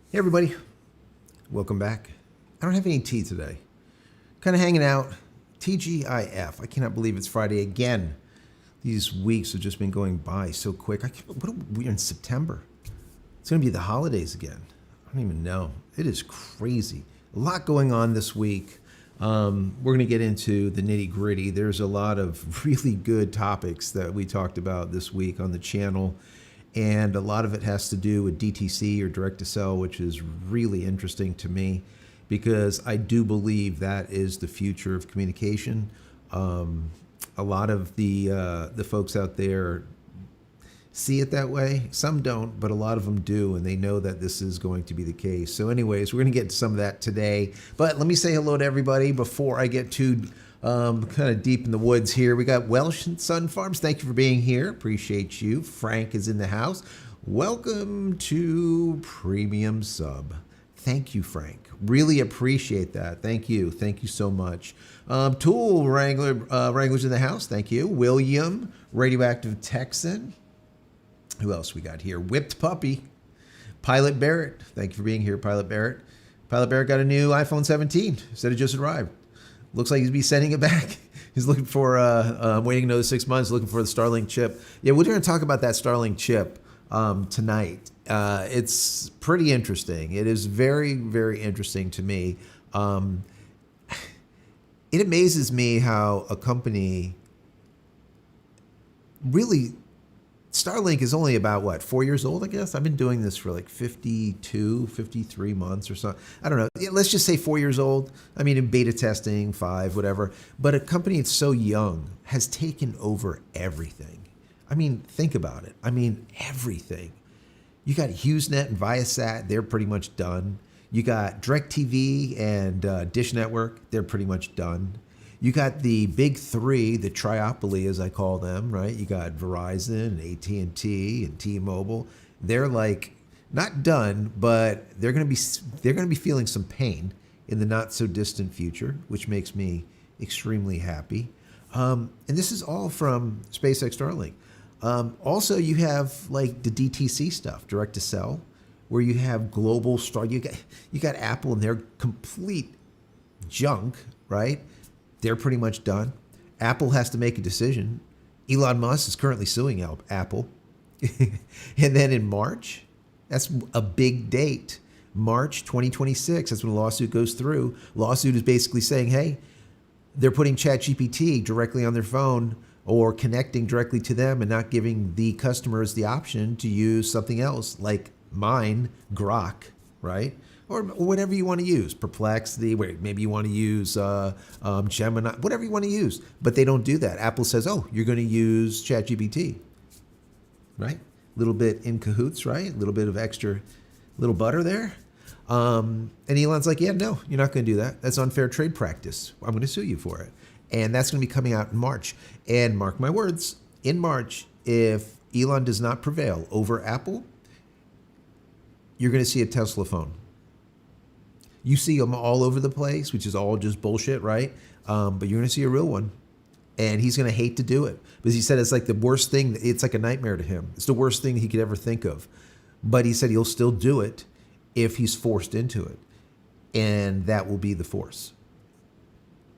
Hey everybody, welcome back. I don't have any tea today. Kind of hanging out. TGIF. I cannot believe it's Friday again. These weeks have just been going by so quick. We're in September. It's going to be the holidays again. I don't even know. It is crazy. A lot going on this week. We're going to get into the nitty gritty. There's a lot of really good topics that we talked about this week on the channel. And a lot of it has to do with DTC or direct to sell, which is really interesting to me because I do believe that is the future of communication. A lot of the folks out there see it that way. Some don't, but a lot of them do, and they know that this is going to be the case. So anyways, we're going to get to some of that today. But let me say hello to everybody before I get too kind of deep in the woods here. We got Welsh and Sun Farms. Thank you for being here. Appreciate you. Frank is in the house. Welcome to Premium Sub. Thank you, Frank. Really appreciate that. Thank you. Thank you so much. Tool Wranglers in the house. Thank you. William, Radioactive Texan. Who else we got here? Whipped Puppy. Pilot Barrett. Thank you for being here, Pilot Barrett. Pilot Barrett got a new iPhone 17. Said it just arrived. Looks like he's be sending it back. He's looking for, waiting another 6 months, looking for the Starlink chip. Yeah, we're going to talk about that Starlink chip tonight. It's pretty interesting. It is very, very interesting to me. It amazes me how a company really, Starlink is only about, what, 4 years old, I guess? I've been doing this for like 52, 53 months or something. I don't know. Yeah, let's just say 4 years old. I mean, in beta testing, 5, whatever. But a company that's so young has taken over everything. I mean, think about it. I mean, everything. You got HughesNet and Viasat. They're pretty much done. You got DirecTV and Dish Network. They're pretty much done. You got the big three, the triopoly as I call them, right? You got Verizon and AT&T and T-Mobile. They're like not done, but they're going to be feeling some pain in the not so distant future, which makes me extremely happy. And this is all from SpaceX Starlink. Also, you have like the DTC stuff, direct to sell, where you have global star. You got Apple and their complete junk, right? They're pretty much done. Apple has to make a decision. Elon Musk is currently suing Apple. And then in March, that's a big date. March 2026, that's when the lawsuit goes through. Lawsuit is basically saying, hey, they're putting ChatGPT directly on their phone or connecting directly to them and not giving the customers the option to use something else like mine, Grok, right? Or whatever you want to use, Perplexity, maybe you want to use Gemini, whatever you want to use. But they don't do that. Apple says, oh, you're going to use ChatGPT, right? A little bit in cahoots, right? A little bit of extra, little butter there. And Elon's like, yeah, no, you're not going to do that. That's unfair trade practice. I'm going to sue you for it. And that's going to be coming out in March. And mark my words, in March, if Elon does not prevail over Apple, you're going to see a Tesla phone. You see them all over the place, which is all just bullshit, right? But you're going to see a real one. And he's going to hate to do it. Because he said it's like the worst thing. It's like a nightmare to him. It's the worst thing he could ever think of. But he said he'll still do it if he's forced into it. And that will be the force.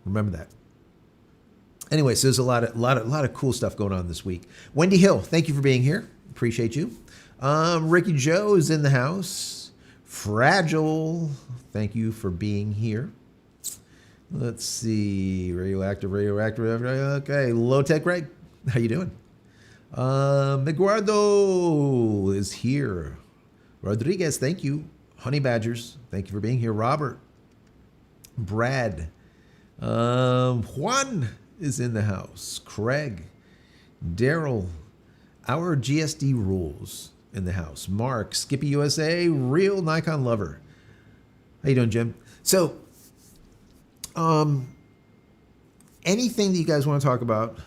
Remember that. Anyway, so there's a lot of cool stuff going on this week. Wendy Hill, thank you for being here. Appreciate you. Ricky Joe is in the house. Fragile, thank you for being here. Let's see, radioactive. Okay, Low Tech Greg, how you doing? Miguardo is here. Rodriguez, thank you. Honey Badgers, thank you for being here. Robert, Brad, Juan is in the house. Craig, Daryl, our GSD rules in the house. Mark, Skippy USA, real Nikon lover. How you doing, Jim? So, anything that you guys want to talk about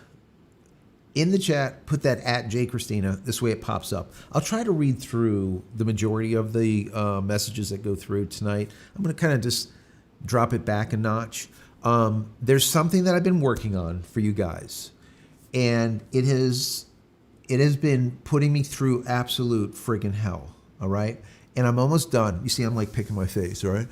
in the chat, put that at JCristina. This way it pops up. I'll try to read through the majority of the messages that go through tonight. I'm going to kind of just drop it back a notch. There's something that I've been working on for you guys, and it has been putting me through absolute friggin' hell. All right. and I'm almost done. You see, I'm like picking my face, all right?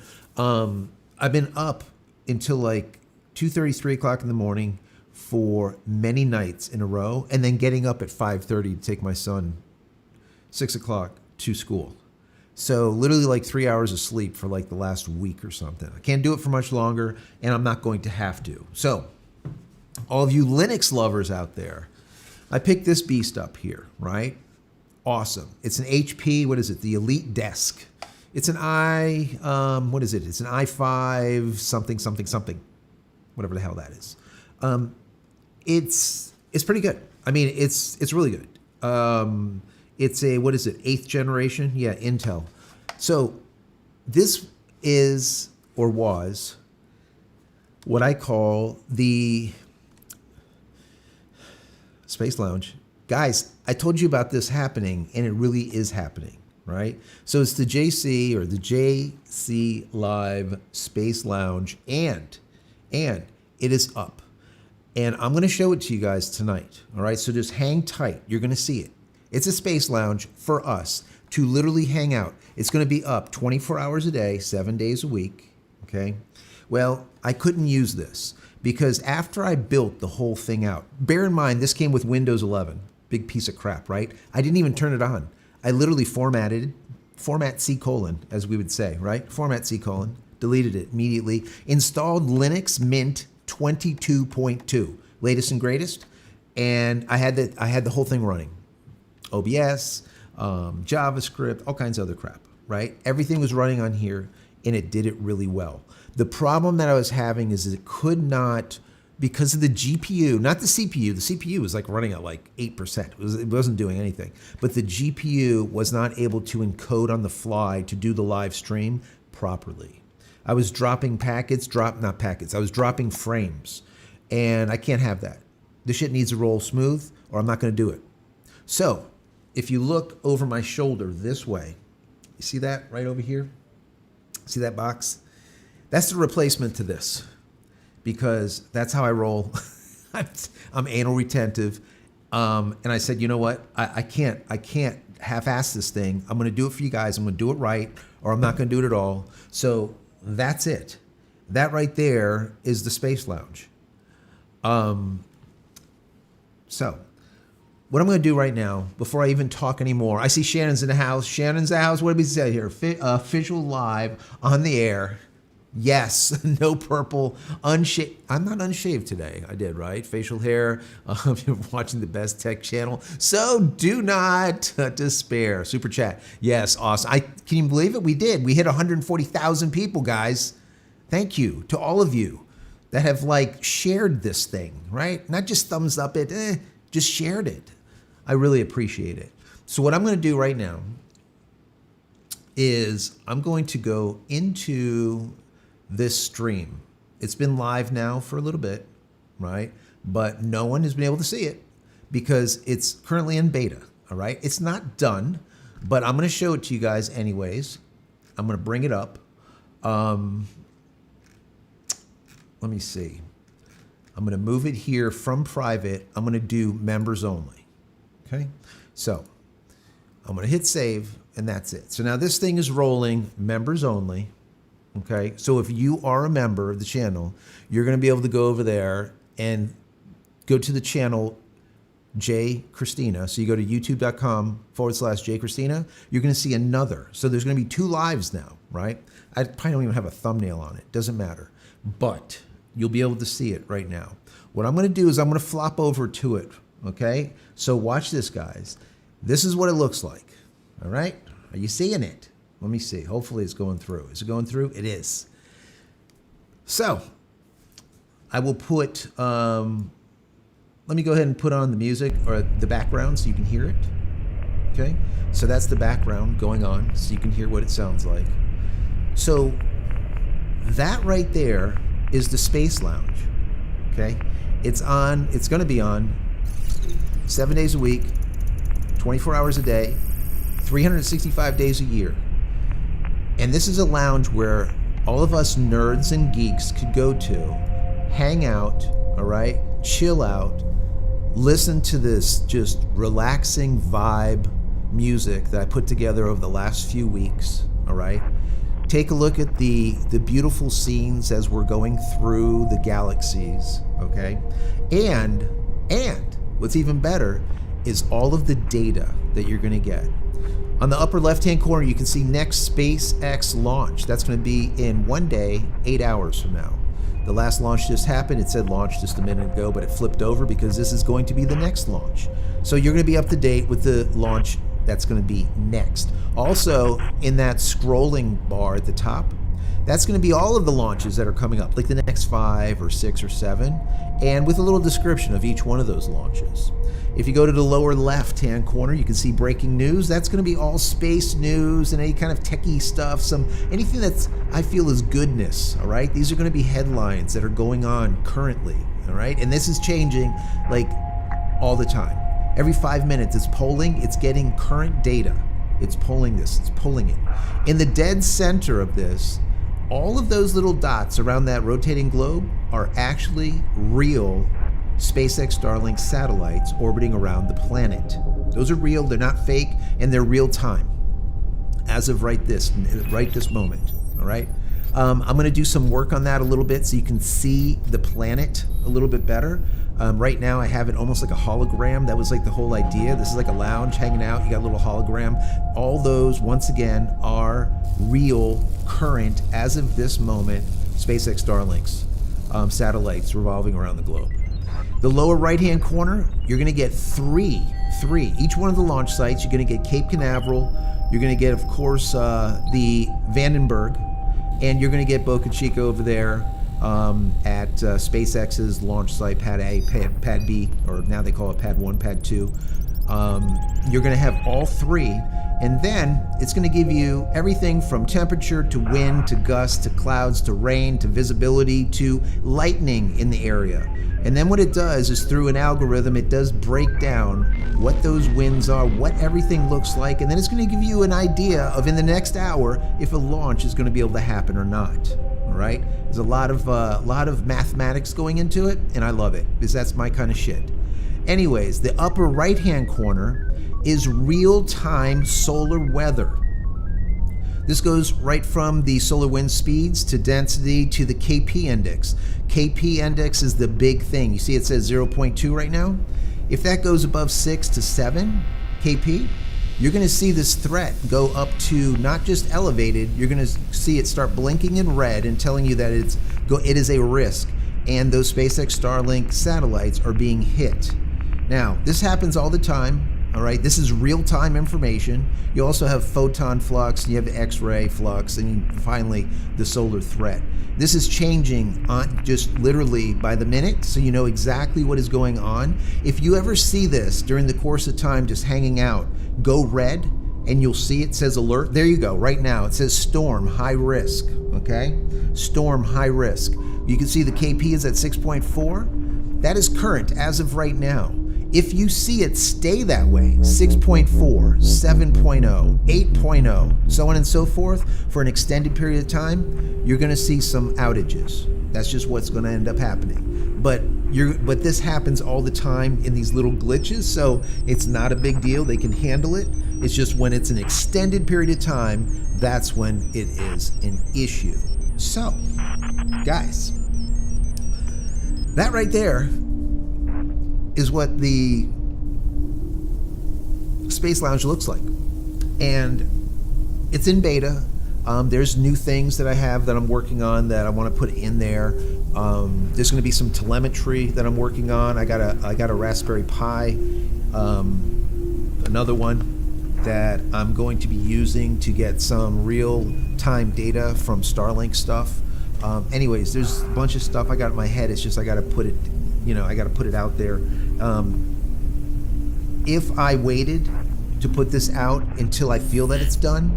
I've been up until like 2:30, 3 o'clock in the morning for many nights in a row, and then getting up at 5:30 to take my son 6 o'clock to school. So literally like 3 hours of sleep for like the last week or something. I can't do it for much longer, and I'm not going to have to. So all of you Linux lovers out there, I picked this beast up here, right? Awesome. It's an HP, what is it? The Elite Desk. It's an what is it? It's an i5 something, something, something, whatever the hell that is. It's pretty good. I mean, it's really good. It's a, what is it? 8th generation? Yeah, Intel. So this is, or was, what I call the Space Lounge. Guys, I told you about this happening, and it really is happening, right? So it's the JC, or the JCLive Space Lounge, and it is up. And I'm going to show it to you guys tonight, all right? So just hang tight. You're going to see it. It's a space lounge for us to literally hang out. It's going to be up 24 hours a day, 7 days a week, okay? Well, I couldn't use this because after I built the whole thing out, bear in mind, this came with Windows 11, big piece of crap, right? I didn't even turn it on. I literally format C:, as we would say, right? Format C:, deleted it immediately, installed Linux Mint 22.2, latest and greatest, and I had the whole thing running. OBS, JavaScript, all kinds of other crap, right? Everything was running on here, and it did it really well. The problem that I was having is it could not, because of the GPU, not the CPU. The CPU was like running at like 8%. It wasn't doing anything. But the GPU was not able to encode on the fly to do the live stream properly. I was dropping packets, I was dropping frames, and I can't have that. This shit needs to roll smooth, or I'm not going to do it. So if you look over my shoulder this way, you see that right over here? See that box? That's the replacement to this, because that's how I roll. I'm anal retentive. And I said, you know what? I can't half-ass this thing. I'm going to do it for you guys. I'm going to do it right, or I'm not going to do it at all. So that's it. That right there is the Space Lounge. So what I'm going to do right now, before I even talk anymore, I see Shannon's in the house. Shannon's in the house. What did we say here? Visual live on the air. Yes, no purple, unshaved. I'm not unshaved today. I did, right? Facial hair. You're watching the Best Tech channel. So do not despair. Super chat. Yes, awesome. Can you believe it? We did. We hit 140,000 people, guys. Thank you to all of you that have like shared this thing, right? Not just thumbs up it, just shared it. I really appreciate it. So what I'm going to do right now is I'm going to go into this stream. It's been live now for a little bit, right? But no one has been able to see it because it's currently in beta, all right? It's not done, but I'm going to show it to you guys anyways. I'm going to bring it up. Let me see. I'm going to move it here from private. I'm going to do members only. Okay, so I'm going to hit save, and that's it. So now this thing is rolling members only. Okay, so if you are a member of the channel, you're going to be able to go over there and go to the channel JCristina. So you go to youtube.com/JCristina. You're going to see another. So there's going to be 2 lives now, right? I probably don't even have a thumbnail on it. Doesn't matter. But you'll be able to see it right now. What I'm going to do is I'm going to flop over to it. Okay, so watch this, guys. This is what it looks like. All right, are you seeing it? Let me see. Hopefully it's going through. Is it going through? It is. So I will put, let me go ahead and put on the music or the background so you can hear it. Okay, so that's the background going on so you can hear what it sounds like. So that right there is the Space Lounge. Okay, it's on, it's going to be on 7 days a week, 24 hours a day, 365 days a year. And this is a lounge where all of us nerds and geeks could go to, hang out, all right, chill out, listen to this just relaxing vibe music that I put together over the last few weeks, all right? Take a look at the beautiful scenes as we're going through the galaxies, okay? And what's even better is all of the data that you're gonna get. On the upper left-hand corner, you can see next SpaceX launch. That's gonna be in 1 day, 8 hours from now. The last launch just happened. It said launch just a minute ago, but it flipped over because this is going to be the next launch. So you're gonna be up to date with the launch that's gonna be next. Also, in that scrolling bar at the top, that's gonna be all of the launches that are coming up, like the next 5 or 6 or 7, and with a little description of each one of those launches. If you go to the lower left-hand corner, you can see breaking news. That's gonna be all space news and any kind of techie stuff, anything that's, I feel, is goodness, all right? These are gonna be headlines that are going on currently, all right? And this is changing like all the time. Every 5 minutes it's polling, it's getting current data. It's polling this, it's pulling it. In the dead center of this, all of those little dots around that rotating globe are actually real SpaceX Starlink satellites orbiting around the planet. Those are real, they're not fake, and they're real time as of right this moment, all right? I'm gonna do some work on that a little bit so you can see the planet a little bit better. Right now I have it almost like a hologram. That was like the whole idea. This is like a lounge hanging out. You got a little hologram. All those, once again, are real, current, as of this moment, SpaceX Starlinks satellites revolving around the globe. The lower right-hand corner, you're gonna get three. Each one of the launch sites, you're gonna get Cape Canaveral, you're gonna get, of course, the Vandenberg, and you're gonna get Boca Chica over there at SpaceX's launch site, Pad A, Pad B, or now they call it Pad 1, Pad 2. You're gonna have all 3, and then it's gonna give you everything from temperature to wind to gusts to clouds to rain to visibility to lightning in the area. And then what it does is, through an algorithm, it does break down what those winds are, what everything looks like, and then it's gonna give you an idea of, in the next hour, if a launch is gonna be able to happen or not, all right? There's a lot of mathematics going into it, and I love it, because that's my kind of shit. Anyways, the upper right-hand corner is real-time solar weather. This goes right from the solar wind speeds to density to the KP index. KP index is the big thing. You see it says 0.2 right now? If that goes above 6 to 7 KP, you're gonna see this threat go up to not just elevated, you're gonna see it start blinking in red and telling you that it is a risk, and those SpaceX Starlink satellites are being hit. Now, this happens all the time. All right, this is real-time information. You also have photon flux, you have X-ray flux, and finally the solar threat. This is changing on just literally by the minute, so you know exactly what is going on. If you ever see this during the course of time just hanging out, go red, and you'll see it says alert. There you go, right now. It says storm, high risk, okay? Storm, high risk. You can see the KP is at 6.4. That is current as of right now. If you see it stay that way, 6.4, 7.0, 8.0, so on and so forth, for an extended period of time, you're gonna see some outages. That's just what's gonna end up happening. But this happens all the time in these little glitches, so it's not a big deal. They can handle it. It's just when it's an extended period of time, that's when it is an issue. So, guys, that right there is what the Space Lounge looks like. And it's in beta. There's new things that I have that I'm working on that I want to put in there. There's going to be some telemetry that I'm working on. I got a Raspberry Pi, another one that I'm going to be using to get some real-time data from Starlink stuff. Anyways, there's a bunch of stuff I got in my head. It's just I got to put it, I got to put it out there. If I waited to put this out until I feel that it's done,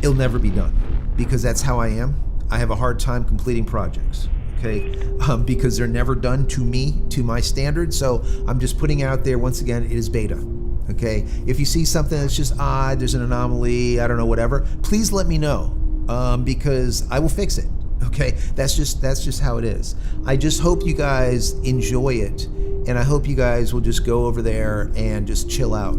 it'll never be done, because that's how I am. I have a hard time completing projects, okay? Because they're never done to me, to my standards. So I'm just putting it out there. Once again, it is beta, okay? If you see something that's just odd, there's an anomaly, I don't know, whatever, please let me know, because I will fix it. Okay, that's just how it is. I just hope you guys enjoy it, and I hope you guys will just go over there and just chill out.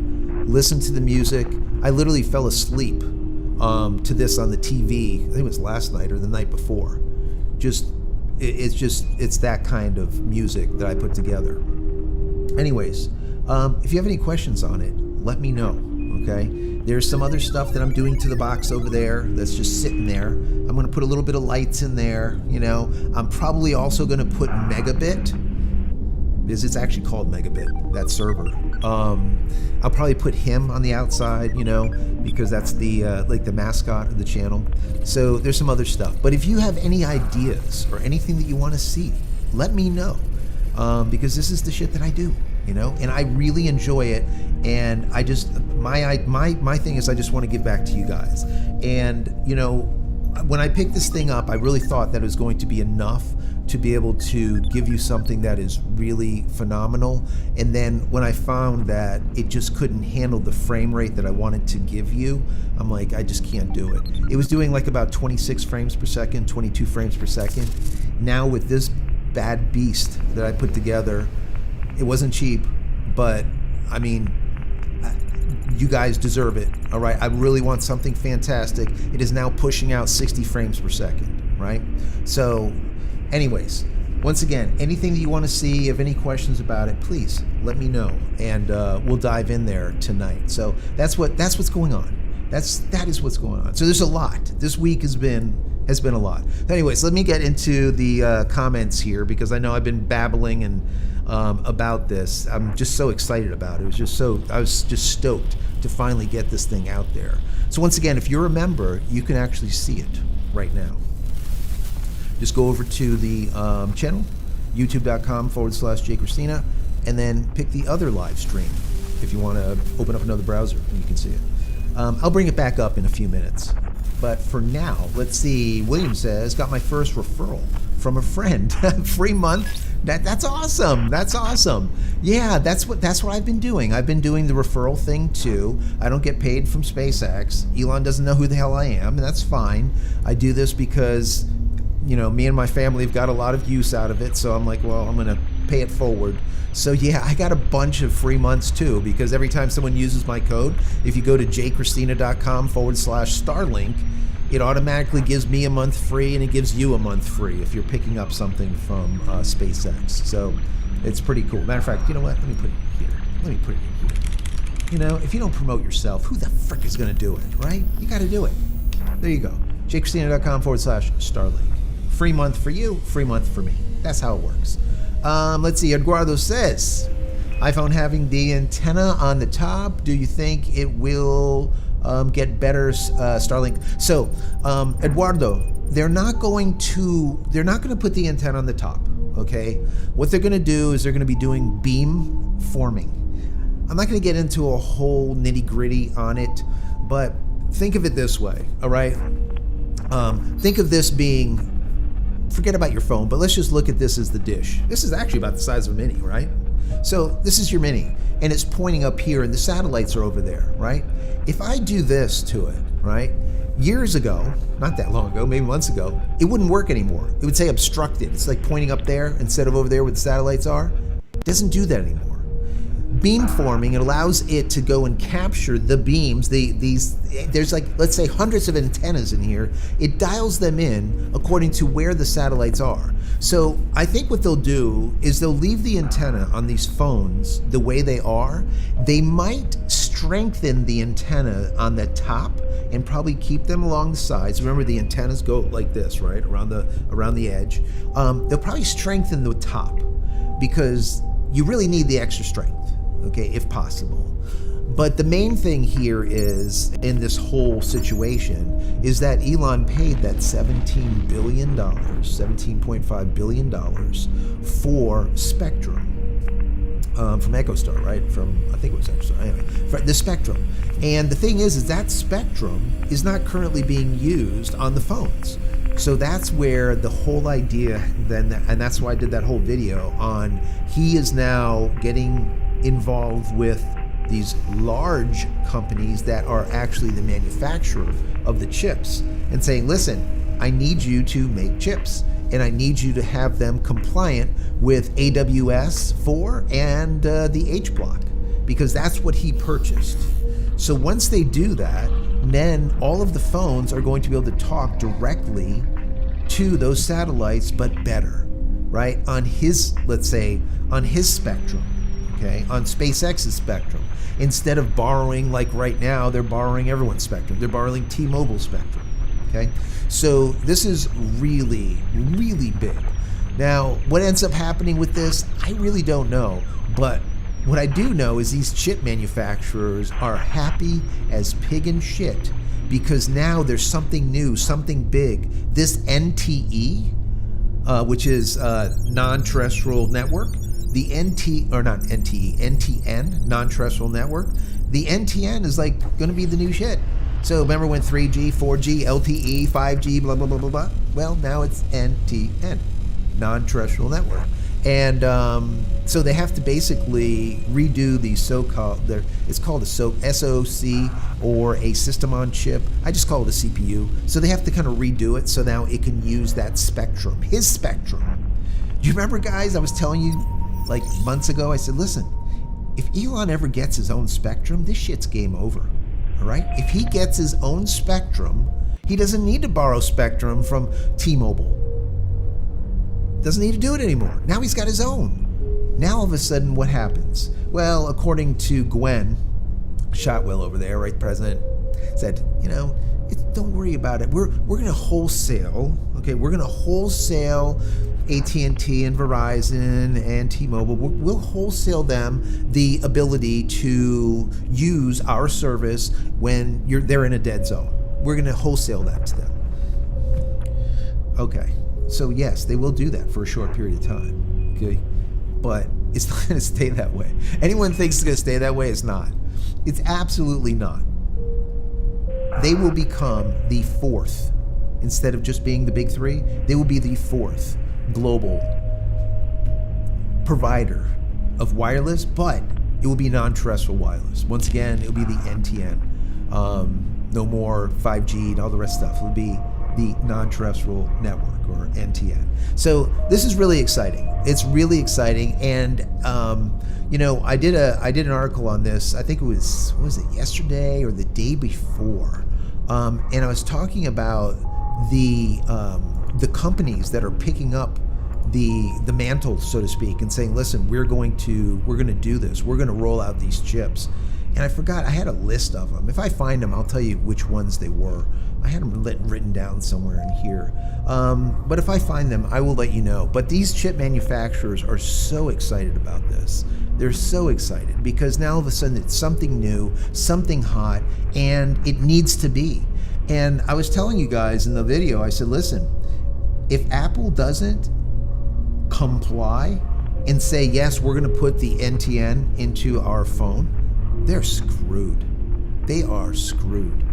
listen to the music. I literally fell asleep to this on the TV. I think it was last night or the night before. It's that kind of music that I put together. Anyways, if you have any questions on it, let me know, okay? There's some other stuff that I'm doing to the box over there that's just sitting there. I'm gonna put a little bit of lights in there, you know. I'm probably also gonna put Megabit, because it's actually called Megabit, that server. I'll probably put him on the outside, you know, because that's the like the mascot of the channel. So there's some other stuff. But if you have any ideas or anything that you want to see, let me know, because this is the shit that I do, you know, and I really enjoy it. And I just my thing is I just want to give back to you guys. And you know, when I picked this thing up, I really thought that it was going to be enough to be able to give you something that is really phenomenal. And then when I found that it just couldn't handle the frame rate that I wanted to give you, I'm like, I just can't do it. It was doing like about 26 frames per second, 22 frames per second. Now with this bad beast that I put together, it wasn't cheap, but I mean, you guys deserve it, all right? I really want something fantastic. It is now pushing out 60 frames per second, right? So anyways, once again, anything that you want to see, if any questions about it, please let me know, and we'll dive in there tonight. So that's what's going on. That is what's going on. So there's a lot. This week has been a lot. Anyways, let me get into the comments here, because I know I've been babbling and about this. I'm just so excited about it. I was just stoked to finally get this thing out there. So once again, if you're a member, you can actually see it right now. Just go over to the channel, youtube.com/JCristina, and then pick the other live stream if you want to open up another browser and you can see it. I'll bring it back up in a few minutes. But for now, let's see. William says, got my first referral from a friend. Free month. That's awesome. That's awesome. Yeah, that's what I've been doing. I've been doing the referral thing too. I don't get paid from SpaceX. Elon doesn't know who the hell I am, and that's fine. I do this because, you know, me and my family have got a lot of use out of it, so I'm like, well, I'm gonna pay it forward. So yeah, I got a bunch of free months too, because every time someone uses my code, if you go to JCristina.com/Starlink, it automatically gives me a month free, and it gives you a month free if you're picking up something from SpaceX. So it's pretty cool. Matter of fact, you know what? Let me put it here. Let me put it here. You know, if you don't promote yourself, who the frick is gonna do it, right? You gotta do it. There you go. JCristina.com/Starlink. Free month for you, free month for me. That's how it works. Let's see. Eduardo says, iPhone having the antenna on the top, do you think it will get better Starlink? So, Eduardo, they're not going to put the antenna on the top, okay? What they're going to do is they're going to be doing beam forming. I'm not going to get into a whole nitty-gritty on it, but think of it this way, all right? Think of this being, forget about your phone, but let's just look at this as the dish. This is actually about the size of a mini, right? So this is your mini, and it's pointing up here, and the satellites are over there, right? If I do this to it, right, years ago, not that long ago, maybe months ago, it wouldn't work anymore. It would say obstructed. It's like pointing up there instead of over there where the satellites are. It doesn't do that anymore. Beam forming, it allows it to go and capture the beams. There's like, let's say, hundreds of antennas in here. It dials them in according to where the satellites are. So I think what they'll do is they'll leave the antenna on these phones the way they are. They might strengthen the antenna on the top and probably keep them along the sides. Remember, the antennas go like this, right, around the edge. They'll probably strengthen the top because you really need the extra strength, okay, if possible. But the main thing here is, in this whole situation, is that Elon paid that $17 billion, $17.5 billion for Spectrum from EchoStar, right? I think it was EchoStar. Anyway, for the Spectrum. And the thing is that Spectrum is not currently being used on the phones. So that's where the whole idea then, and that's why I did that whole video on, he is now getting involved with these large companies that are actually the manufacturer of the chips and saying, listen, I need you to make chips, and I need you to have them compliant with AWS 4 and the H block, because that's what he purchased. So once they do that, then all of the phones are going to be able to talk directly to those satellites, but better, right? On his, let's say, on his spectrum, okay? On SpaceX's spectrum. Instead of borrowing, like right now, they're borrowing everyone's spectrum. They're borrowing T-Mobile spectrum, okay? So this is really, really big. Now, what ends up happening with this, I really don't know, but what I do know is these chip manufacturers are happy as pig in shit because now there's something new, something big. This NTE, which is non-terrestrial network, the NTN, non-terrestrial network, the NTN is like going to be the new shit. So remember when 3G, 4G, LTE, 5G, blah, blah, blah, blah, blah? Well, now it's NTN, non-terrestrial network. And so they have to basically redo the so-called, it's called a SoC or a system on chip. I just call it a CPU. So they have to kind of redo it so now it can use that spectrum, his spectrum. Do you remember, guys, I was telling you like months ago, I said, listen, if Elon ever gets his own spectrum, this shit's game over, all right? If he gets his own spectrum, he doesn't need to borrow spectrum from T-Mobile. Doesn't need to do it anymore. Now he's got his own. Now all of a sudden, what happens? Well, according to Gwen Shotwell over there, right, the president said, don't worry about it. We're going to wholesale, okay? We're going to wholesale AT&T and Verizon and T-Mobile. We'll wholesale them the ability to use our service when they're in a dead zone. We're going to wholesale that to them. Okay. So yes, they will do that for a short period of time, okay? But it's not going to stay that way. Anyone thinks it's going to stay that way, it's not. It's absolutely not. They will become the fourth. Instead of just being the big three, they will be the fourth global provider of wireless, but it will be non-terrestrial wireless. Once again, it will be the NTN. No more 5G and all the rest of stuff. It will be the non-terrestrial network, or NTN. So this is really exciting. It's really exciting, and I did an article on this. I think it was yesterday or the day before, and I was talking about the companies that are picking up the mantle, so to speak, and saying, listen, we're going to do this. We're going to roll out these chips. And I forgot, I had a list of them. If I find them, I'll tell you which ones they were. I had them written down somewhere in here. But if I find them, I will let you know. But these chip manufacturers are so excited about this. They're so excited because now all of a sudden it's something new, something hot, and it needs to be. And I was telling you guys in the video, I said, listen, if Apple doesn't comply and say, yes, we're going to put the NTN into our phone, they're screwed. They are screwed.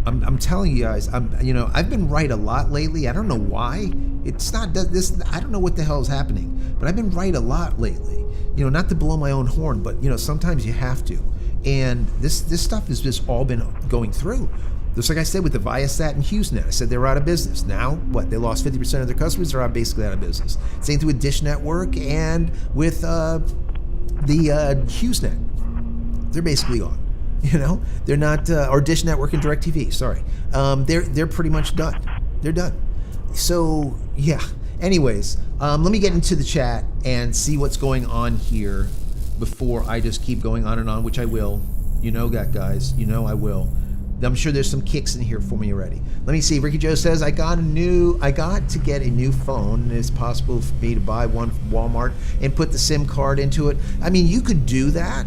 I'm telling you guys, I've been right a lot lately. I don't know why. It's not this. I don't know what the hell is happening, but I've been right a lot lately. Not to blow my own horn, but sometimes you have to. And this stuff has just all been going through. Just like I said with the Viasat and HughesNet, I said they were out of business. Now, what? They lost 50% of their customers. They're basically out of business. Same thing with Dish Network and with the HughesNet. They're basically gone. They're not, or Dish Network and DirecTV, sorry. They're pretty much done. They're done. So, yeah. Anyways, let me get into the chat and see what's going on here before I just keep going on and on, which I will. You know that, guys. I will. I'm sure there's some kicks in here for me already. Let me see. Ricky Joe says, I got to get a new phone, and it's possible for me to buy one from Walmart and put the SIM card into it. I mean, you could do that.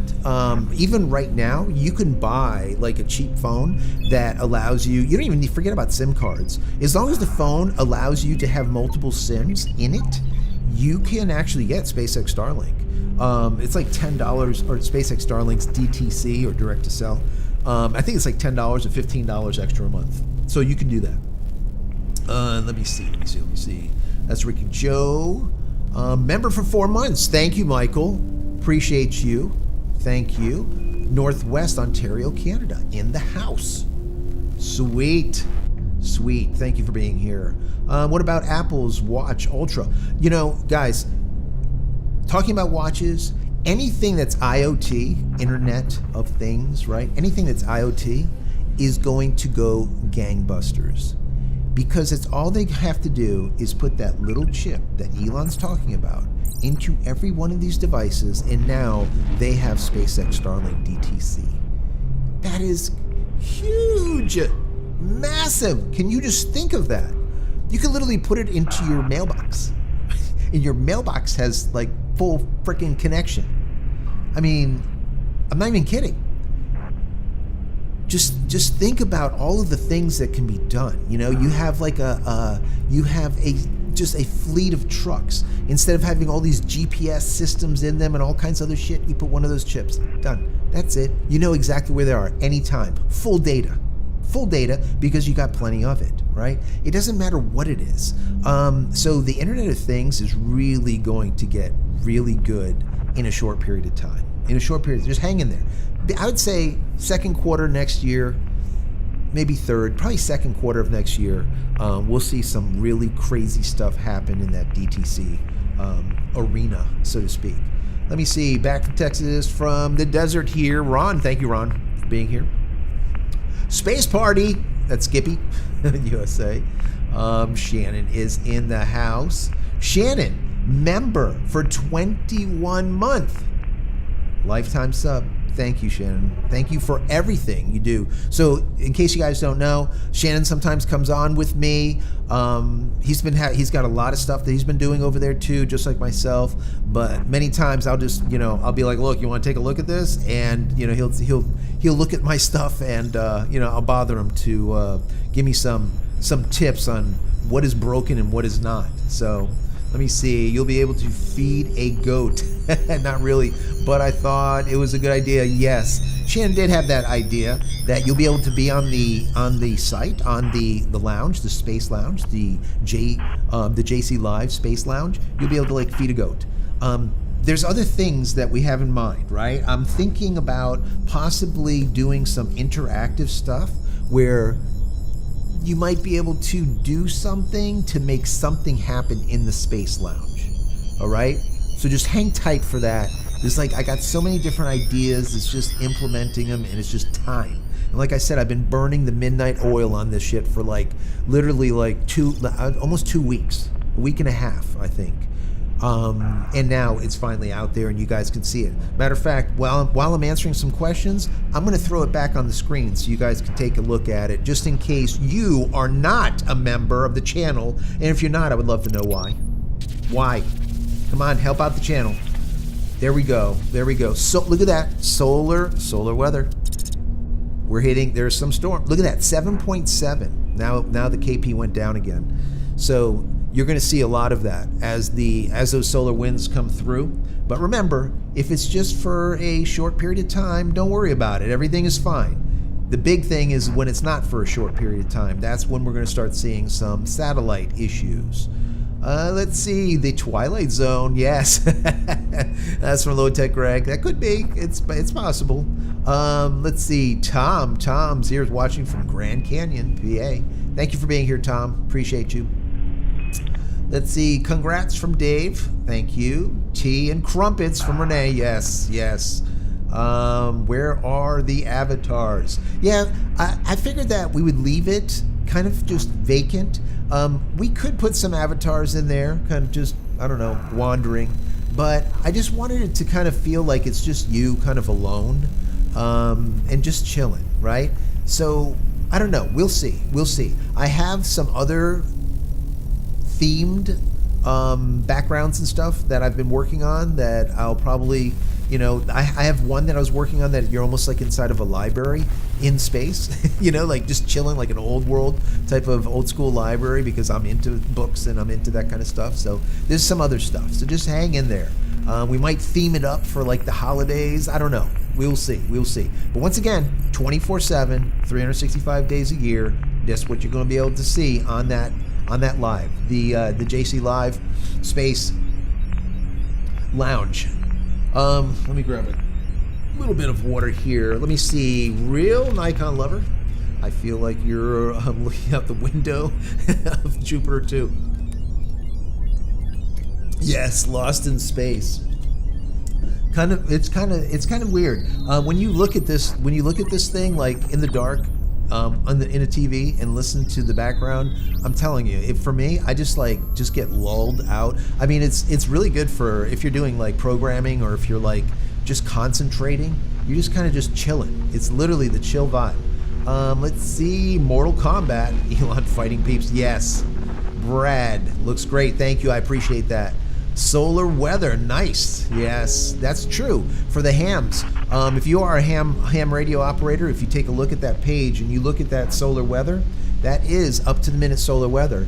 Even right now, you can buy like a cheap phone that allows you don't even need to forget about SIM cards. As long as the phone allows you to have multiple SIMs in it, you can actually get SpaceX Starlink. It's like $10, or SpaceX Starlink's DTC, or direct to sell. I think it's like $10 or $15 extra a month. So you can do that. Let me see. That's Ricky Joe. Member for 4 months. Thank you, Michael. Appreciate you. Thank you. Northwest Ontario, Canada. In the house. Sweet. Thank you for being here. What about Apple's Watch Ultra? Guys, talking about watches, anything that's IoT, Internet of Things, right? Anything that's IoT is going to go gangbusters, because it's all they have to do is put that little chip that Elon's talking about into every one of these devices, and now they have SpaceX Starlink DTC. That is huge, massive. Can you just think of that? You can literally put it into your mailbox, and your mailbox has like full freaking connection. I mean, I'm not even kidding. Just think about all of the things that can be done. You know, you have like just a fleet of trucks. Instead of having all these GPS systems in them and all kinds of other shit, you put one of those chips. Done. That's it. You know exactly where they are anytime. Full data because you got plenty of it, right? It doesn't matter what it is. So the Internet of Things is really going to get really good in a short period of time. Just hang in there. I would say second quarter next year, maybe third, probably second quarter of next year, we'll see some really crazy stuff happen in that DTC arena, so to speak. Let me see. Back from Texas, from the desert here. Ron, thank you, Ron, for being here. Space Party. That's Skippy, USA. Shannon is in the house. Shannon, member for 21 months. Lifetime sub. Thank you, Shannon. Thank you for everything you do. So, in case you guys don't know, Shannon sometimes comes on with me. He's got a lot of stuff that he's been doing over there too, just like myself. But many times I'll just, I'll be like, look, you want to take a look at this? And he'll look at my stuff, and I'll bother him to give me some tips on what is broken and what is not. So. Let me see. You'll be able to feed a goat. Not really, but I thought it was a good idea. Yes, Shannon did have that idea that you'll be able to be on the site, on the lounge, the space lounge, the JCLive space lounge. You'll be able to like feed a goat. There's other things that we have in mind, right? I'm thinking about possibly doing some interactive stuff where you might be able to do something to make something happen in the space lounge. All right? So just hang tight for that. I got so many different ideas. It's just implementing them, and it's just time. And like I said, I've been burning the midnight oil on this shit for literally almost 2 weeks, a week and a half, I think. And now it's finally out there and you guys can see it. Matter of fact, while I'm answering some questions, I'm going to throw it back on the screen so you guys can take a look at it, just in case you are not a member of the channel. And if you're not, I would love to know why. Why? Come on, help out the channel. There we go. So look at that. Solar weather. There's some storm. Look at that, 7.7. Now the KP went down again. So you're going to see a lot of that as those solar winds come through. But remember, if it's just for a short period of time, don't worry about it. Everything is fine. The big thing is when it's not for a short period of time. That's when we're going to start seeing some satellite issues. Let's see, the Twilight Zone. Yes, that's from Low Tech Greg. That could be. It's possible. Let's see, Tom's here watching from Grand Canyon, PA. Thank you for being here, Tom. Appreciate you. Let's see, congrats from Dave. Thank you. Tea and crumpets from Renee. Yes. Where are the avatars? Yeah, I figured that we would leave it kind of just vacant. We could put some avatars in there, kind of just, I don't know, wandering. But I just wanted it to kind of feel like it's just you kind of alone and just chilling, right? So, I don't know. We'll see. I have some other themed backgrounds and stuff that I've been working on that I'll probably, I have one that I was working on that you're almost like inside of a library in space, like just chilling, like an old world type of old school library, because I'm into books and I'm into that kind of stuff. So there's some other stuff. So just hang in there. We might theme it up for like the holidays. I don't know. We'll see. But once again, 24/7, 365 days a year. That's what you're going to be able to see on that live, the JCLive Space Lounge. Let me grab a little bit of water here. Let me see. Real Nikon lover. I feel like you're looking out the window of Jupiter too. Yes, Lost in Space. It's kind of weird when you look at this thing like in the dark in a TV and listen to the background. I'm telling you, for me, I just get lulled out. I mean, it's really good for if you're doing like programming or if you're like just concentrating. You're just kind of just chilling. It's literally the chill vibe. Let's see, Mortal Kombat, Elon fighting peeps. Yes, Brad looks great. Thank you, I appreciate that. Solar weather, nice. Yes, that's true for the hams. If you are a ham radio operator, if you take a look at that page and you look at that solar weather, that is up to the minute solar weather.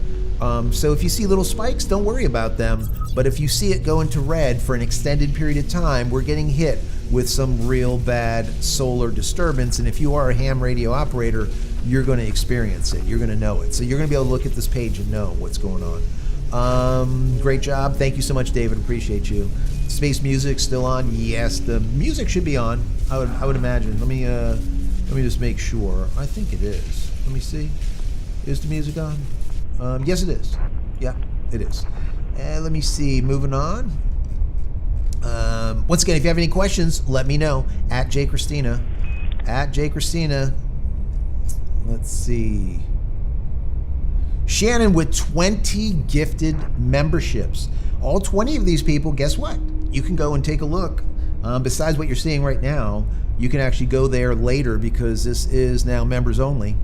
So if you see little spikes, don't worry about them. But if you see it go into red for an extended period of time, we're getting hit with some real bad solar disturbance. And if you are a ham radio operator, you're going to experience it. You're going to know it. So you're going to be able to look at this page and know what's going on. Great job. Thank you so much, David. Appreciate you. Space music still on? Yes, the music should be on. I would imagine. Let me just make sure. I think it is. Let me see. Is the music on? Yes, it is. Yeah, it is. And let me see. Moving on. Once again, if you have any questions, let me know at JCristina. At JCristina. Let's see. Shannon with 20 gifted memberships. All 20 of these people, guess what? You can go and take a look. Besides what you're seeing right now, you can actually go there later because this is now members only.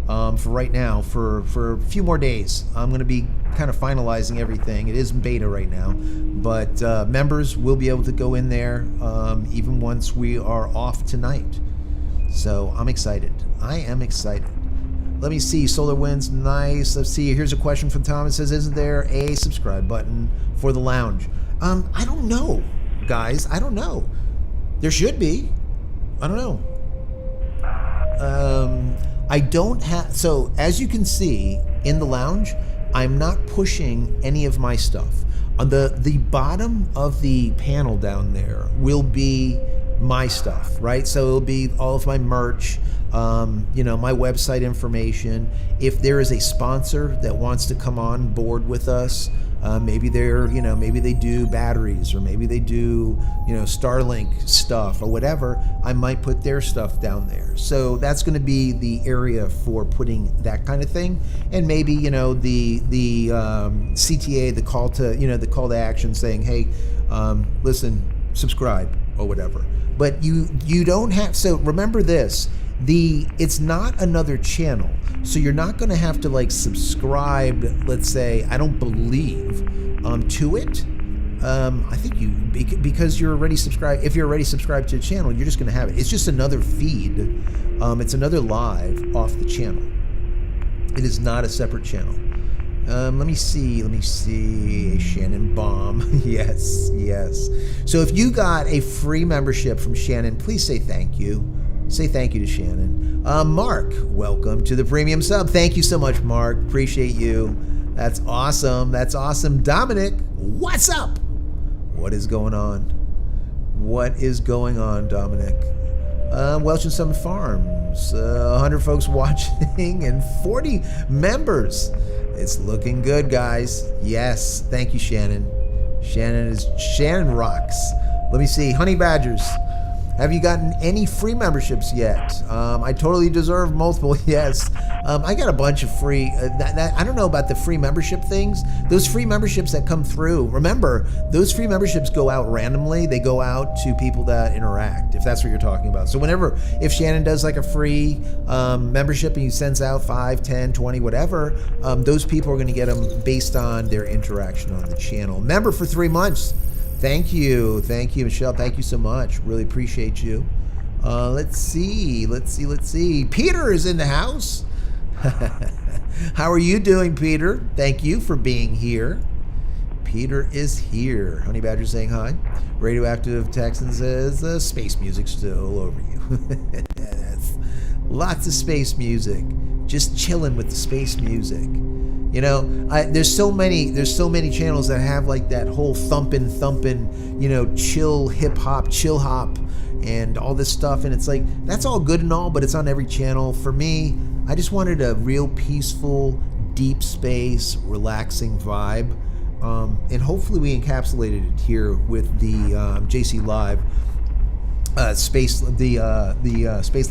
For right now, for a few more days. I'm going to be kind of finalizing everything. It is in beta right now, but members will be able to go in there even once we are off tonight. So I'm excited. I am excited. Let me see. Solar Winds, nice. Let's see. Here's a question from Tom. It says, isn't there a subscribe button for the lounge? I don't know, guys. I don't know. There should be. I don't know. I don't have, so as you can see in the lounge, I'm not pushing any of my stuff. On the bottom of the panel down there will be my stuff, right? So it'll be all of my merch, my website information. If there is a sponsor that wants to come on board with us, maybe maybe they do batteries or maybe they do, Starlink stuff or whatever, I might put their stuff down there. So that's going to be the area for putting that kind of thing. And maybe, the CTA, the call to action saying, hey, listen, subscribe or whatever. But you don't have, so remember this, it's not another channel. So you're not going to have to subscribe, let's say, I don't believe, to it. I think because you're already subscribed, if you're already subscribed to a channel, you're just going to have it. It's just another feed. It's another live off the channel. It is not a separate channel. Let me see. Shannon Bomb. Yes. So if you got a free membership from Shannon, please say thank you. Say thank you to Shannon. Mark, welcome to the premium sub. Thank you so much, Mark. Appreciate you. That's awesome. Dominic, what's up? What is going on? Dominic? Welsh and Summit Farms. 100 folks watching and 40 members. It's looking good, guys. Yes. Thank you, Shannon. Shannon rocks. Let me see. Honey Badgers. Have you gotten any free memberships yet? I totally deserve multiple. Yes. I got a bunch of free. I don't know about the free membership things. Those free memberships that come through, remember, those free memberships go out randomly. They go out to people that interact, if that's what you're talking about. So if Shannon does a free membership and he sends out 5, 10, 20, whatever, those people are going to get them based on their interaction on the channel. Member for 3 months. Thank you, Michelle. Thank you so much. Really appreciate you. Let's see. Peter is in the house. How are you doing, Peter? Thank you for being here. Peter is here. Honey Badger saying hi. Radioactive Texan says, space music still over you. Yes. Lots of space music. Just chilling with the space music. There's so many channels that have that whole thumping, chill hip hop, chill hop, and all this stuff. And it's that's all good and all, but it's on every channel. For me, I just wanted a real peaceful, deep space, relaxing vibe. and hopefully we encapsulated it here with the JCLive space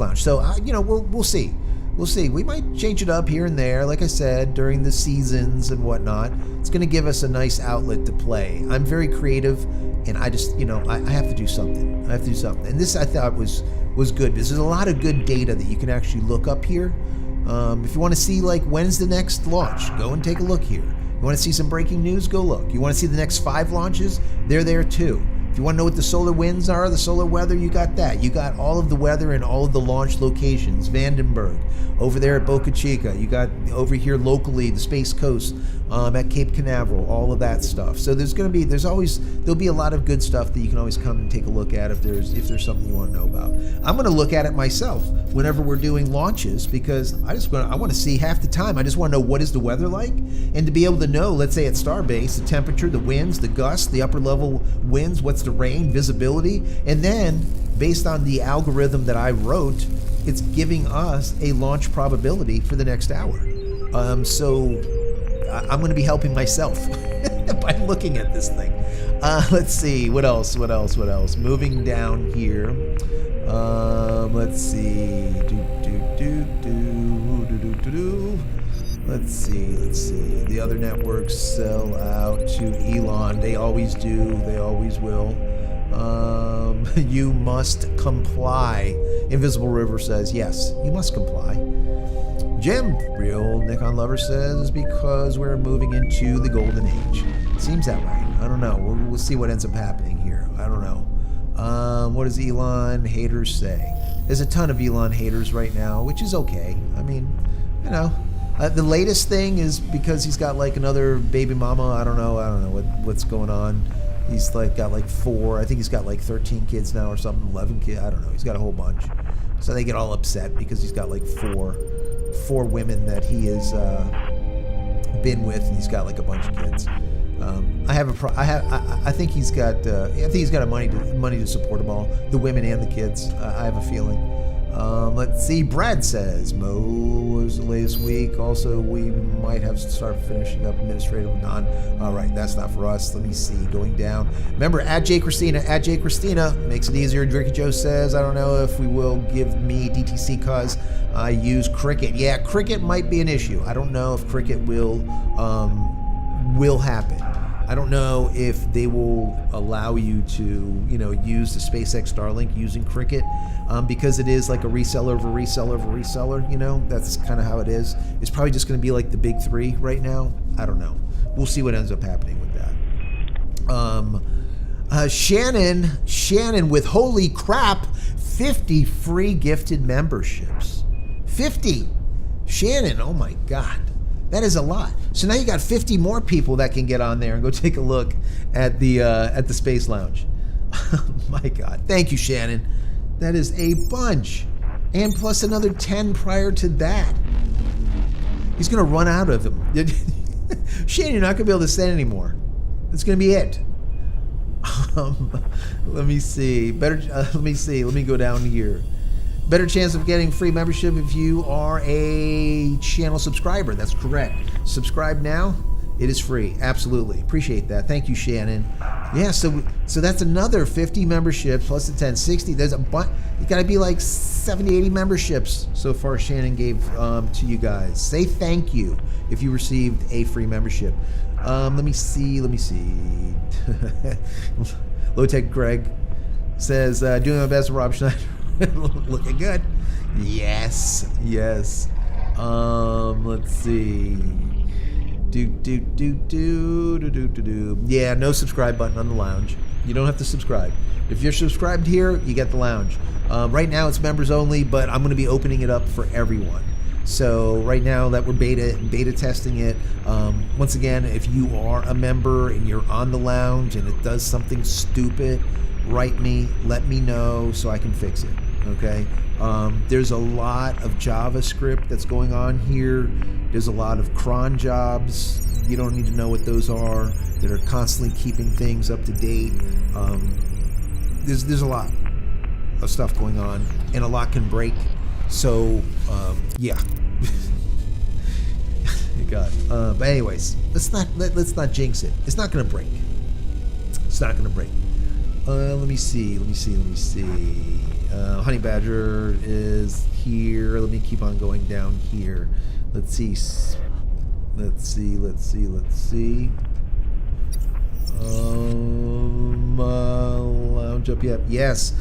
lounge. So we'll see. We'll see. We might change it up here and there, like I said, during the seasons and whatnot. It's going to give us a nice outlet to play. I'm very creative, and I just, I have to do something. I have to do something. And this I thought was good, because there's a lot of good data that you can actually look up here. If you want to see, like, when's the next launch, go and take a look here. You want to see some breaking news, go look. You want to see the next 5 launches, they're there too. If you want to know what the solar winds are, the solar weather, you got that. You got all of the weather and all of the launch locations. Vandenberg, over there at Boca Chica. You got over here locally, the Space Coast, at Cape Canaveral, all of that stuff. So there'll be a lot of good stuff that you can always come and take a look at if there's something you want to know about. I'm going to look at it myself whenever we're doing launches, because I want to see half the time. I just want to know what is the weather like, and to be able to know, let's say at Starbase, the temperature, the winds, the gusts, the upper level winds, what's the rain, visibility, and then based on the algorithm that I wrote, it's giving us a launch probability for the next hour. So I'm going to be helping myself by looking at this thing. Let's see, what else? Moving down here. Let's see. Let's see. The other networks sell out to Elon. They always do. They always will. You must comply. Invisible River says, yes, you must comply. Jim, real Nikon lover, says, because we're moving into the golden age. Seems that right. I don't know. We'll see what ends up happening here. I don't know. What does Elon haters say? There's a ton of Elon haters right now, which is okay. I mean, the latest thing is because he's got like another baby mama. I don't know what's going on. He's like got like 4. I think he's got like 13 kids now or something. 11 kids. I don't know. He's got a whole bunch. So they get all upset because he's got like four women that he has been with, and he's got like a bunch of kids. I think he's got money to support them all, the women and the kids. I have a feeling. Let's see. Brad says Mo was the latest week. Also, we might have to start finishing up administrative non. All right, that's not for us. Let me see. Going down. Remember, at JCristina makes it easier. Dricky Joe says, I don't know if we will give me DTC because I use Cricket. Yeah, Cricket might be an issue. I don't know if Cricket will happen. I don't know if they will allow you to, use the SpaceX Starlink using Cricket, because it is like a reseller of a reseller of a reseller. That's kind of how it is. It's probably just going to be like the big 3 right now. I don't know. We'll see what ends up happening with that. Shannon with, holy crap, 50 free gifted memberships. 50. Shannon, oh my God. That is a lot. So now you got 50 more people that can get on there and go take a look at the Space Lounge. Oh my God. Thank you, Shannon. That is a bunch. And plus another 10 prior to that. He's going to run out of them. Shannon, you're not going to be able to send anymore. That's going to be it. Let me see. Let me go down here. Better chance of getting free membership if you are a channel subscriber. That's correct. Subscribe now. It is free. Absolutely. Appreciate that. Thank you, Shannon. Yeah, so that's another 50 memberships plus the 10, 60. There's a bunch. You got to be like 70, 80 memberships so far Shannon gave to you guys. Say thank you if you received a free membership. Let me see. Low Tech Greg says, doing my best, Rob Schneider. Looking good. Yes. Let's see. Yeah, no subscribe button on the lounge. You don't have to subscribe. If you're subscribed here, you get the lounge. Right now it's members only, but I'm going to be opening it up for everyone. So right now that we're beta testing it, once again, if you are a member and you're on the lounge and it does something stupid, write me, let me know so I can fix it. Okay. There's a lot of JavaScript that's going on here. There's a lot of cron jobs. You don't need to know what those are, that are constantly keeping things up to date. There's a lot of stuff going on, and a lot can break. So yeah. God. But anyways, let's not jinx it. It's not gonna break. It's not gonna break. Let me see. Honey Badger is here. Let me keep on going down here. Let's see. Lounge up yet? Yes.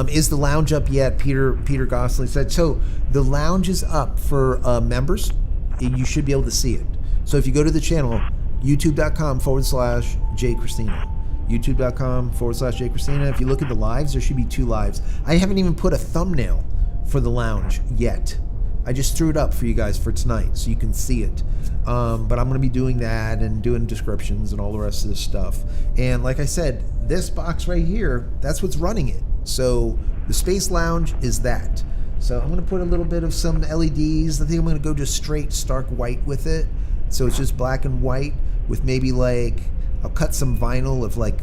Is the lounge up yet? Peter Gosling said. So the lounge is up for members. You should be able to see it. So if you go to the channel, youtube.com/JCristina. youtube.com/JCristina. If you look at the lives, there should be 2 lives. I haven't even put a thumbnail for the lounge yet. I just threw it up for you guys for tonight so you can see it. But I'm going to be doing that and doing descriptions and all the rest of this stuff. And like I said, this box right here, that's what's running it. So the Space Lounge is that. So I'm going to put a little bit of some LEDs. I think I'm going to go just straight stark white with it. So it's just black and white with maybe like, I'll cut some vinyl of like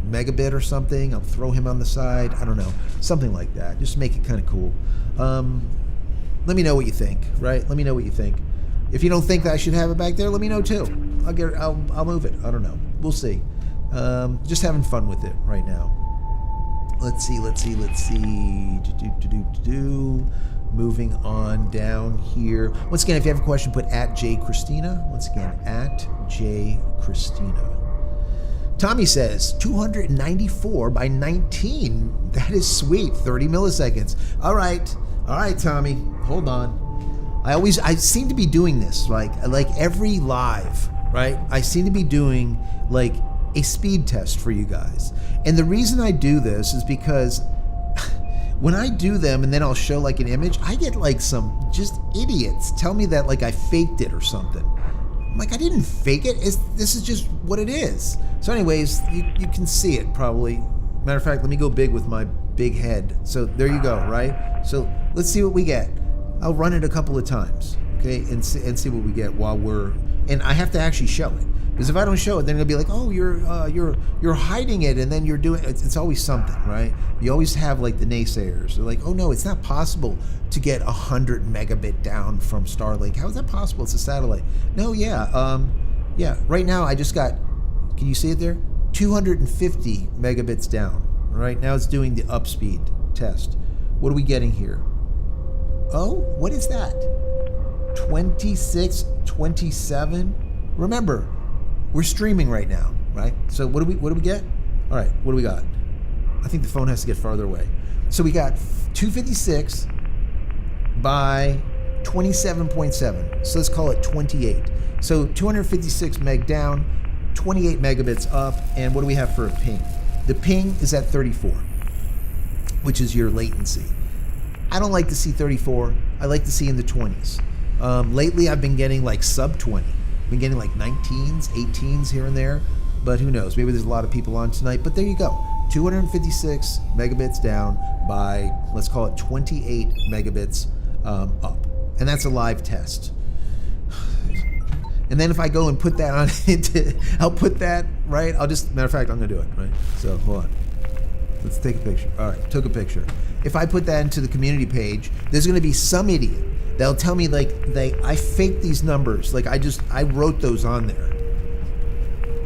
megabit or something. I'll throw him on the side. I don't know. Something like that. Just make it kind of cool. Let me know what you think, right? Let me know what you think. If you don't think that I should have it back there, let me know too. I'll move it. I don't know. We'll see. Just having fun with it right now. Let's see. Moving on down here. Once again, if you have a question, put @JCristina. Once again, @JCristina. Tommy says 294 by 19. That is sweet. 30 milliseconds. All right, Tommy. Hold on. I seem to be doing this like every live, right? I seem to be doing like a speed test for you guys. And the reason I do this is because when I do them and then I'll show like an image, I get like some just idiots tell me that like I faked it or something. I'm like, I didn't fake it. This is just what it is. So anyways, you can see it probably. Matter of fact, let me go big with my big head. So there you go, right? So let's see what we get. I'll run it a couple of times, okay, and see what we get while and I have to actually show it. Because if I don't show it, then it'll be like, oh, you're hiding it, and then you're doing it's always something, right? You always have like the naysayers. They're like, oh no, it's not possible to get 100 megabit down from Starlink. How is that possible? It's a satellite. No, yeah. Right now I just got, can you see it there? 250 megabits down. Right now it's doing the upspeed test. What are we getting here? Oh, what is that? 26, 27. Remember, we're streaming right now, right? So what do we get? All right, what do we got? I think the phone has to get farther away. So we got 256 by 27.7. So let's call it 28. So 256 meg down, 28 megabits up, and what do we have for a ping? The ping is at 34, which is your latency. I don't like to see 34. I like to see in the 20s. Lately, I've been getting like sub 20. I've been getting like 19s, 18s here and there, but who knows? Maybe there's a lot of people on tonight, but there you go. 256 megabits down by, let's call it 28 megabits up. And that's a live test. And then if I go and put that on I'll put that, right? Matter of fact, I'm gonna do it, right? So hold on. Let's take a picture. All right, took a picture. If I put that into the community page, there's going to be some idiot that'll tell me like I faked these numbers. Like I wrote those on there.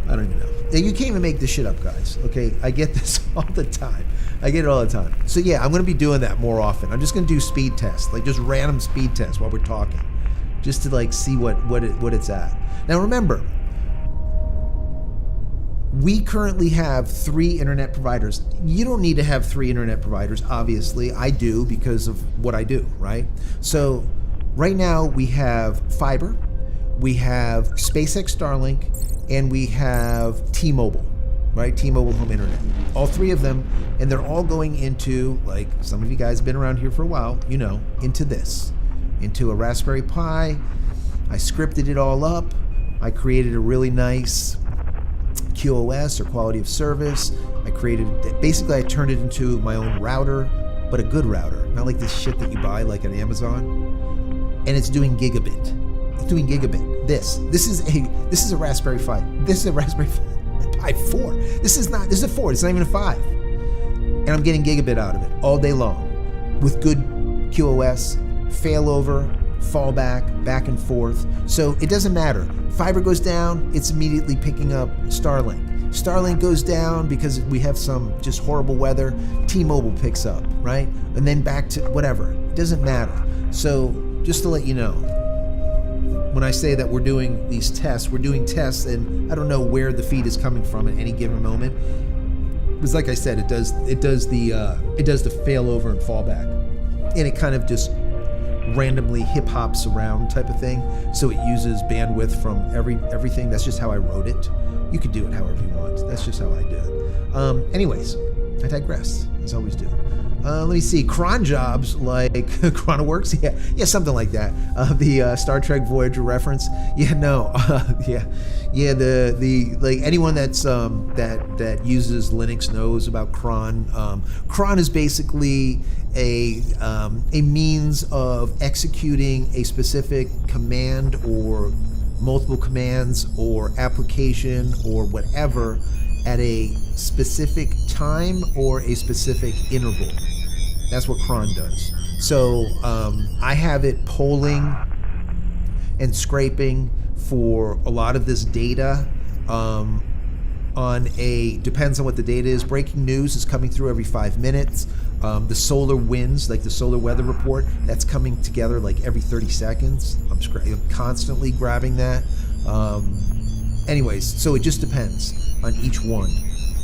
I don't even know. You can't even make this shit up, guys. Okay, I get this all the time. I get it all the time. So yeah, I'm going to be doing that more often. I'm just going to do speed tests, like just random speed tests while we're talking, just to like see what it's at. Now remember, we currently have 3 internet providers. You don't need to have 3 internet providers, obviously. I do because of what I do, right? So right now we have fiber, we have SpaceX Starlink, and we have T-Mobile, right? T-Mobile home internet. All 3 of them, and they're all going into, like some of you guys have been around here for a while, you know, into a Raspberry Pi. I scripted it all up. I created a really nice QoS or quality of service. Basically I turned it into my own router, but a good router, not like this shit that you buy like on Amazon. And it's doing gigabit. It's doing gigabit. This is a Raspberry Pi. This is a Raspberry Pi 4. This is a 4. It's not even a 5. And I'm getting gigabit out of it all day long with good QoS, failover, fallback, back and forth. So it doesn't matter. Fiber goes down, it's immediately picking up Starlink. Starlink goes down because we have some just horrible weather. T-Mobile picks up, right? And then back to whatever. It doesn't matter. So just to let you know, when I say that we're doing these tests, we're doing tests, and I don't know where the feed is coming from at any given moment. Because like I said, it does the failover and fallback, and it kind of just randomly hip hops around type of thing. So it uses bandwidth from everything. That's just how I wrote it. You could do it however you want. That's just how I do it. Anyways, I digress, as I always do. Let me see. Cron jobs like Chronoworks, yeah, something like that. The Star Trek Voyager reference, yeah, no, yeah. The like anyone that's that uses Linux knows about cron. Cron is basically a means of executing a specific command or multiple commands or application or whatever at a specific time or a specific interval. That's what cron does. So I have it polling and scraping for a lot of this data depends on what the data is. Breaking news is coming through every 5 minutes. The solar winds, like the solar weather report, that's coming together like every 30 seconds. I'm constantly grabbing that. Anyways, so it just depends on each one,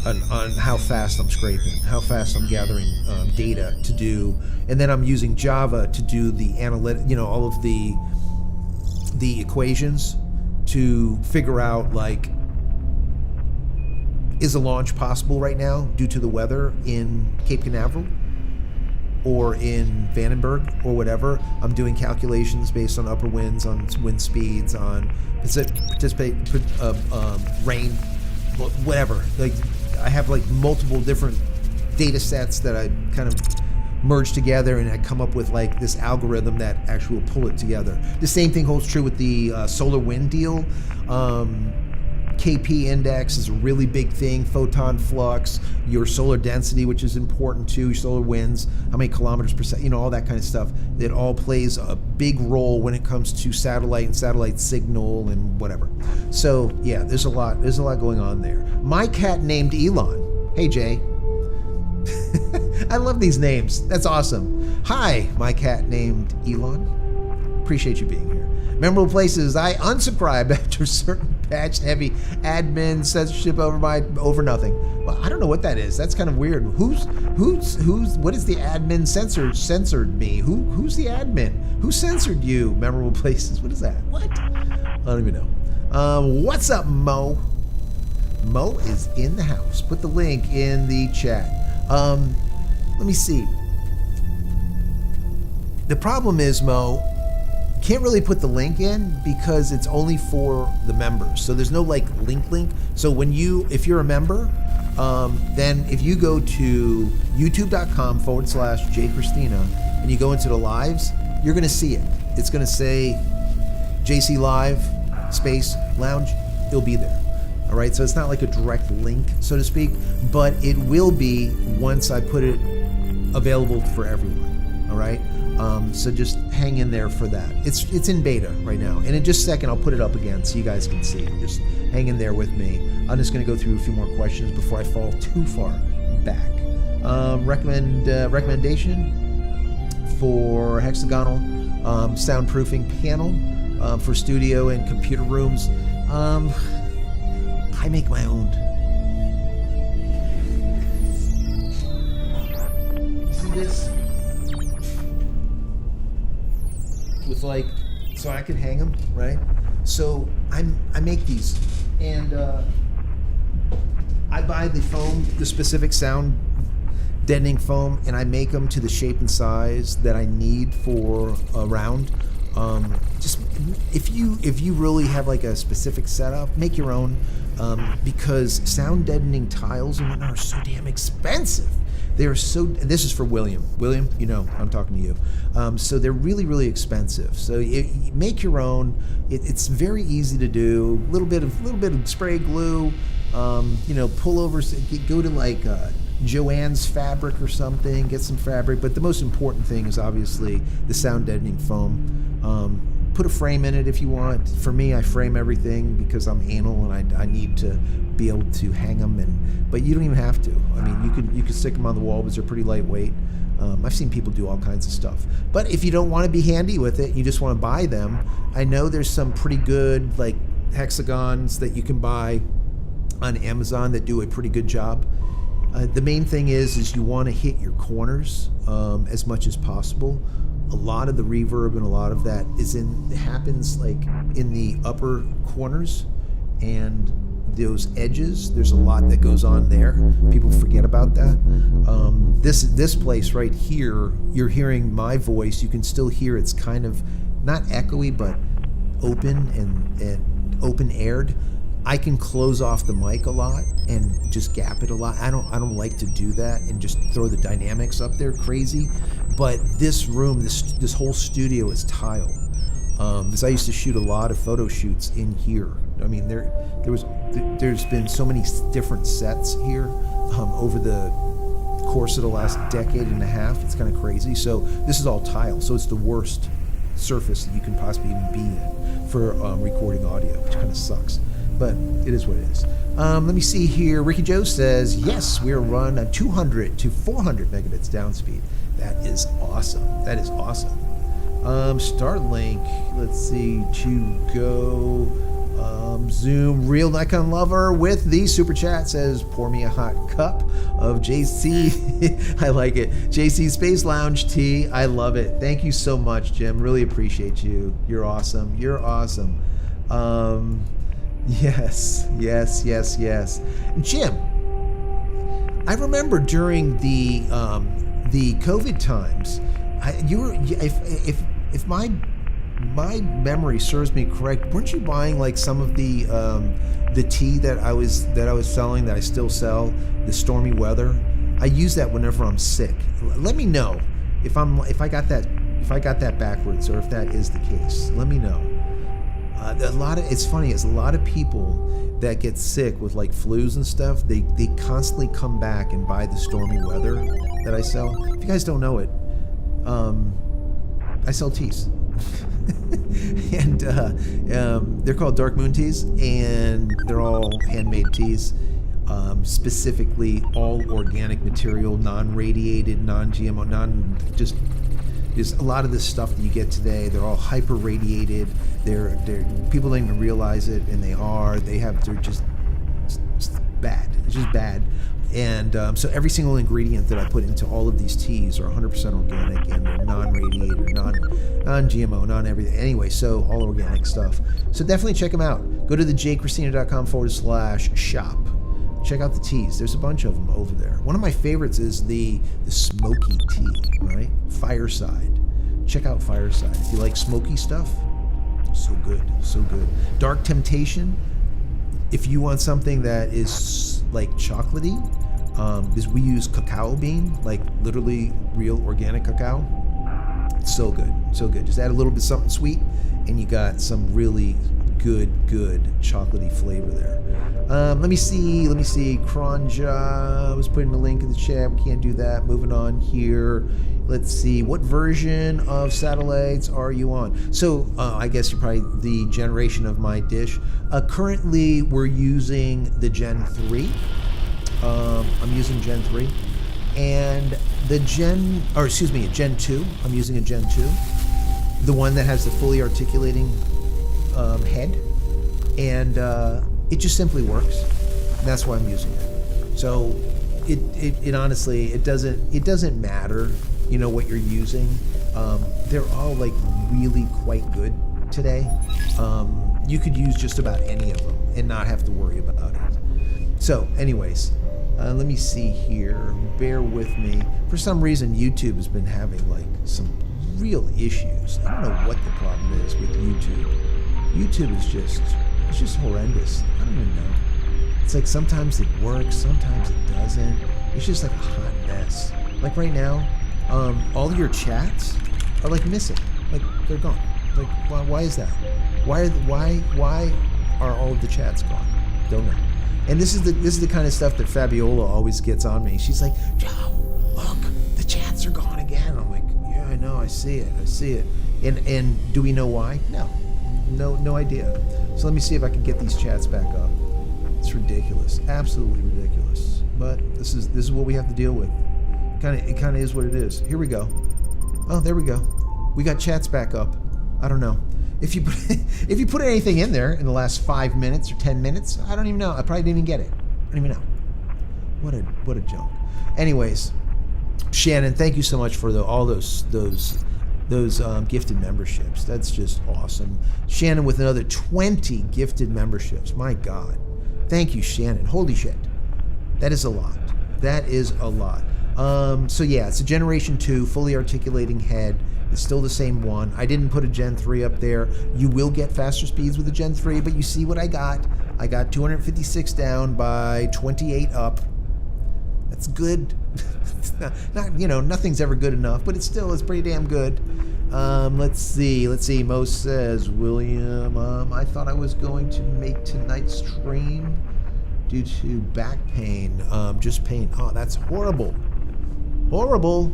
on how fast I'm scraping, how fast I'm gathering data to do, and then I'm using Java to do the analytic, all of the equations to figure out like, is a launch possible right now due to the weather in Cape Canaveral or in Vandenberg or whatever. I'm doing calculations based on upper winds, on wind speeds, on rain, whatever. Like I have like multiple different data sets that I kind of merge together, and I come up with like this algorithm that actually will pull it together. The same thing holds true with the solar wind deal. KP index is a really big thing, photon flux, your solar density, which is important too, your solar winds, how many kilometers per second, all that kind of stuff. It all plays a big role when it comes to satellite and satellite signal and whatever. So yeah, there's a lot going on there. My cat named Elon. Hey Jay. I love these names. That's awesome. Hi, my cat named Elon. Appreciate you being here. Memorable places. I unsubscribed after certain patched heavy admin censorship over nothing. Well, I don't know what that is. That's kind of weird. Who's what is the admin censored me? Who's the admin? Who censored you? Memorable places. What is that? What? I don't even know. What's up, Mo? Mo is in the house. Put the link in the chat. Let me see. The problem is, Mo, can't really put the link in because it's only for the members. So there's no like link. So if you're a member, then if you go to youtube.com/JCristina and you go into the lives, you're going to see it. It's going to say JCLive space lounge. It'll be there. All right. So it's not like a direct link, so to speak, but it will be once I put it available for everyone. All right. So just hang in there for that. It's in beta right now, and in just a second I'll put it up again so you guys can see. Just hang in there with me. I'm just going to go through a few more questions before I fall too far back. Recommendation for hexagonal soundproofing panel for studio and computer rooms. I make my own. See this? With like, so I can hang them, right? So I make these, and I buy the foam, the specific sound deadening foam, and I make them to the shape and size that I need for a round. Just if you really have like a specific setup, make your own, because sound deadening tiles and whatnot are so damn expensive. They're so. This is for William. William, I'm talking to you. So they're really, really expensive. So make your own. It's very easy to do. A little bit of spray glue. Pull over. Go to like Joann's Fabric or something. Get some fabric. But the most important thing is obviously the sound deadening foam. Put a frame in it if you want. For me, I frame everything because I'm anal and I need to be able to hang them. But you don't even have to. I mean, you can stick them on the wall because they're pretty lightweight. I've seen people do all kinds of stuff. But if you don't want to be handy with it, you just want to buy them. I know there's some pretty good like hexagons that you can buy on Amazon that do a pretty good job. The main thing is you want to hit your corners as much as possible. A lot of the reverb and a lot of that happens like in the upper corners and those edges. There's a lot that goes on there. People forget about that. This place right here, you're hearing my voice. You can still hear it's kind of not echoey, but open and open aired. I can close off the mic a lot and just gap it a lot. I don't like to do that and just throw the dynamics up there crazy. But this room, this whole studio is tile. Because I used to shoot a lot of photo shoots in here. I mean, there's been so many different sets here over the course of the last decade and a half. It's kind of crazy. So this is all tile. So it's the worst surface that you can possibly even be in for recording audio, which kind of sucks. But it is what it is. Let me see here. Ricky Joe says, yes, we are run at 200 to 400 megabits down speed. That is awesome. That is awesome. Starlink, let's see, to go. Zoom, real Nikon lover with the super chat says, pour me a hot cup of JC. I like it. JC Space Lounge tea. I love it. Thank you so much, Jim. Really appreciate you. You're awesome. You're awesome. Yes. Jim, I remember during the COVID times, if my memory serves me correct, weren't you buying like some of the tea that I was selling, that I still sell, the Stormy Weather? I use that whenever I'm sick. Let me know if I got that backwards, or if that is the case. Let me know. It's funny, is a lot of people that get sick with like flus and stuff, they constantly come back and buy the Stormy Weather that I sell. If you guys don't know it, I sell teas. And they're called Dark Moon teas, and they're all handmade teas, specifically all organic material, non-radiated, non-GMO, there's a lot of this stuff that you get today. They're all hyper radiated. They're people don't even realize it, and they're just bad. It's just bad. And so every single ingredient that I put into all of these teas are 100% organic, and they're non-radiated, non-GMO, non-everything. Anyway, so all organic stuff. So definitely check them out. Go to the JCristina.com/shop. Check out the teas. There's a bunch of them over there. One of my favorites is the smoky tea, right? Fireside. Check out Fireside. If you like smoky stuff, so good, so good. Dark Temptation, if you want something that is like chocolatey, because we use cacao bean, like literally real organic cacao. It's so good, so good. Just add a little bit of something sweet, and you got some really good chocolatey flavor there. Let me see. Kranja was putting the link in the chat. We can't do that. Moving on here. Let's see. What version of satellites are you on? So I guess you're probably the generation of my dish. Currently, we're using the Gen 3. I'm using Gen 3. And the Gen 2. I'm using a Gen 2. The one that has the fully articulating head. And it just simply works. And that's why I'm using it. So it honestly, it doesn't matter, you know, what you're using. They're all like really quite good today. You could use just about any of them and not have to worry about it. So anyways, let me see here. Bear with me. For some reason, YouTube has been having like some real issues. I don't know what the problem is with YouTube. YouTube is just horrendous. I don't even know. It's like sometimes it works, sometimes it doesn't. It's just like a hot mess. Like right now, all your chats are like missing. Like they're gone. Like why is that? Why are all of the chats gone? Don't know. And this is the kind of stuff that Fabiola always gets on me. She's like, Joe, look, the chats are gone again. I'm like, yeah, I know, I see it. And do we know why? No idea. So let me see if I can get these chats back up. It's ridiculous, absolutely ridiculous. But this is what we have to deal with. It kind of is what it is. Here we go. Oh, there we go. We got chats back up. I don't know. If you put anything in there in the last 5 minutes or 10 minutes, I don't even know. I probably didn't even get it. I don't even know. What a junk. Anyways, Shannon, thank you so much for all those gifted memberships. That's just awesome. Shannon with another 20 gifted memberships. My God. Thank you, Shannon. Holy shit. That is a lot. That is a lot. So yeah, it's a Generation 2 fully articulating head. It's still the same one. I didn't put a Gen 3 up there. You will get faster speeds with a Gen 3, but you see what I got. I got 256 down by 28 up. That's good. Nothing's ever good enough, but it's pretty damn good. Let's see. Mo says, William, I thought I was going to make tonight's stream due to back pain. Just pain. Oh, that's horrible. Horrible.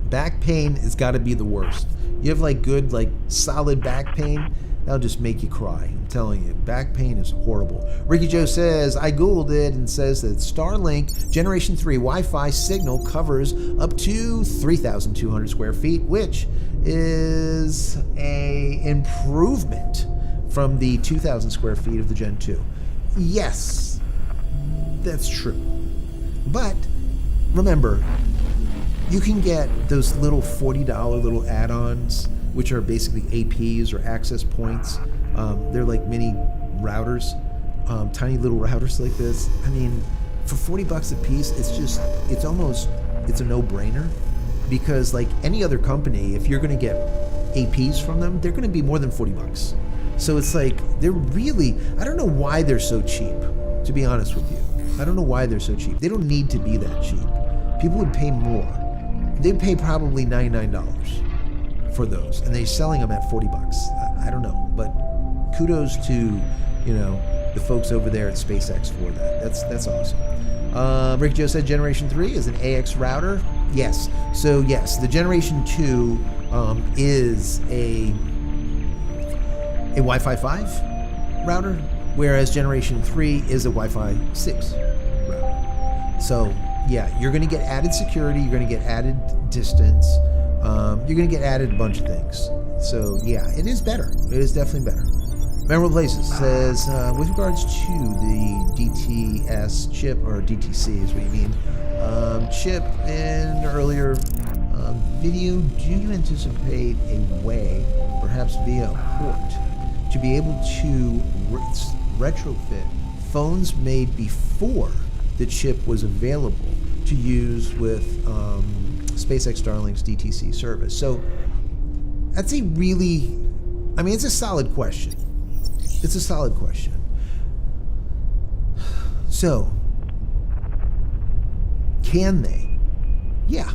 Back pain has got to be the worst. You have good, solid back pain, that'll just make you cry. I'm telling you, back pain is horrible. Ricky Joe says, I Googled it and says that Starlink Generation 3 Wi-Fi signal covers up to 3,200 square feet, which is a improvement from the 2,000 square feet of the Gen 2. Yes, that's true. But remember, you can get those little $40 little add-ons, which are basically APs or access points. They're like mini routers, tiny little routers like this. I mean, for $40 a piece, it's a no-brainer, because like any other company, if you're going to get APs from them, they're going to be more than $40. So it's like, they're really, I don't know why they're so cheap, to be honest with you. I don't know why they're so cheap. They don't need to be that cheap. People would pay more. They'd pay probably $99 for those, and they're selling them at $40. I don't know, but kudos to, the folks over there at SpaceX for that. That's awesome. Rick Joe said Generation 3 is an AX router. Yes. So yes, the Generation 2 is a Wi-Fi 5 router, whereas Generation 3 is a Wi-Fi 6 router. So yeah, you're going to get added security, you're going to get added distance, you're going to get added a bunch of things. So yeah, it is better. It is definitely better. Memorable Places says, with regards to the DTS chip, or DTC is what you mean, chip in earlier video, do you anticipate a way, perhaps via a port, to be able to retrofit phones made before the chip was available to use with SpaceX Starlink's DTC service? So that's it's a solid question. It's a solid question. So, can they? Yeah.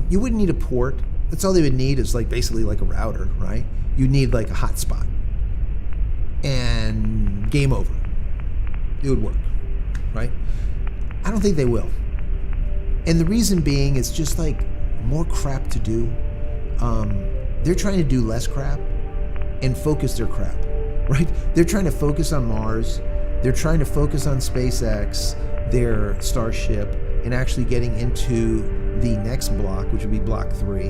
You wouldn't need a port. That's all they would need, is basically like a router, right? You need like a hotspot. And game over. It would work, right? I don't think they will. And the reason being, it's just more crap to do. They're trying to do less crap and focus their crap, right? They're trying to focus on Mars. They're trying to focus on SpaceX, their Starship, and actually getting into the next block, which would be Block 3,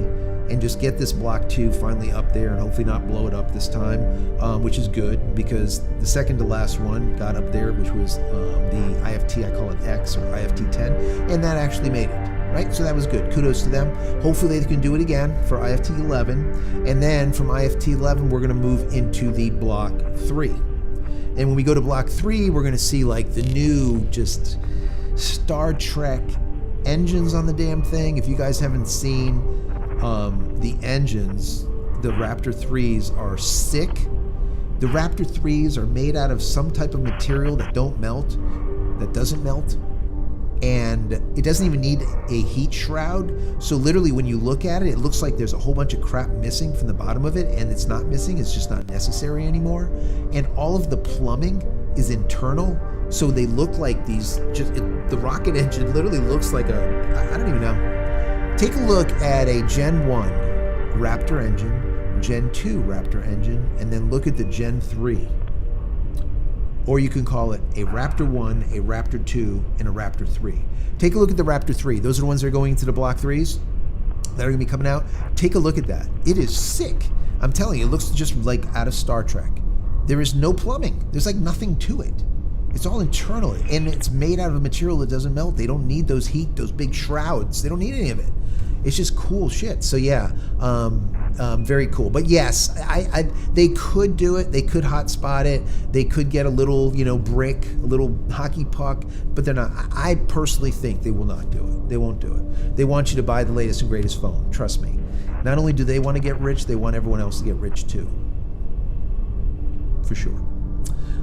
and just get this Block 2 finally up there and hopefully not blow it up this time, which is good, because the second to last one got up there, which was the IFT, I call it X, or IFT-10, and that actually made it. Right? So that was good. Kudos to them. Hopefully they can do it again for IFT-11. And then from IFT-11, we're going to move into the Block 3. And when we go to Block 3, we're going to see the new just Star Trek engines on the damn thing. If you guys haven't seen the engines, the Raptor 3s are sick. The Raptor 3s are made out of some type of material that doesn't melt. And it doesn't even need a heat shroud. So literally when you look at it, it looks like there's a whole bunch of crap missing from the bottom of it, and it's not missing, it's just not necessary anymore. And all of the plumbing is internal, so they look like the rocket engine literally looks like I don't even know. Take a look at a Gen 1 Raptor engine, Gen 2 Raptor engine, and then look at the Gen 3. Or you can call it a Raptor 1, a Raptor 2, and a Raptor 3. Take a look at the Raptor 3. Those are the ones that are going into the Block 3s that are going to be coming out. Take a look at that. It is sick. I'm telling you, it looks just like out of Star Trek. There is no plumbing. There's like nothing to it. It's all internal, and it's made out of a material that doesn't melt. They don't need those heat, those big shrouds. They don't need any of it. It's just cool shit. So yeah, very cool. But yes, they could do it. They could hotspot it. They could get a little, brick, a little hockey puck, but they're not. I personally think they will not do it. They won't do it. They want you to buy the latest and greatest phone. Trust me. Not only do they want to get rich, they want everyone else to get rich too. For sure.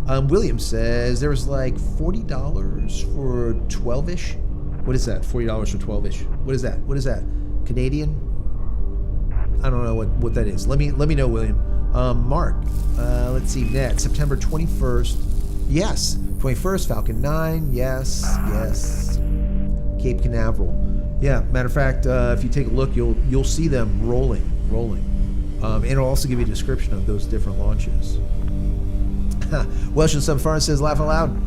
William says there was like $40 for 12-ish. What is that? $40 for 12-ish. What is that? What is that? Canadian? I don't know what that is. Let me know, William. Mark, let's see. Next, September 21st. Yes, 21st. Falcon 9. Yes. Cape Canaveral. Yeah. Matter of fact, if you take a look, you'll see them rolling. And it'll also give you a description of those different launches. Welsh and Some Foreign says, laugh aloud.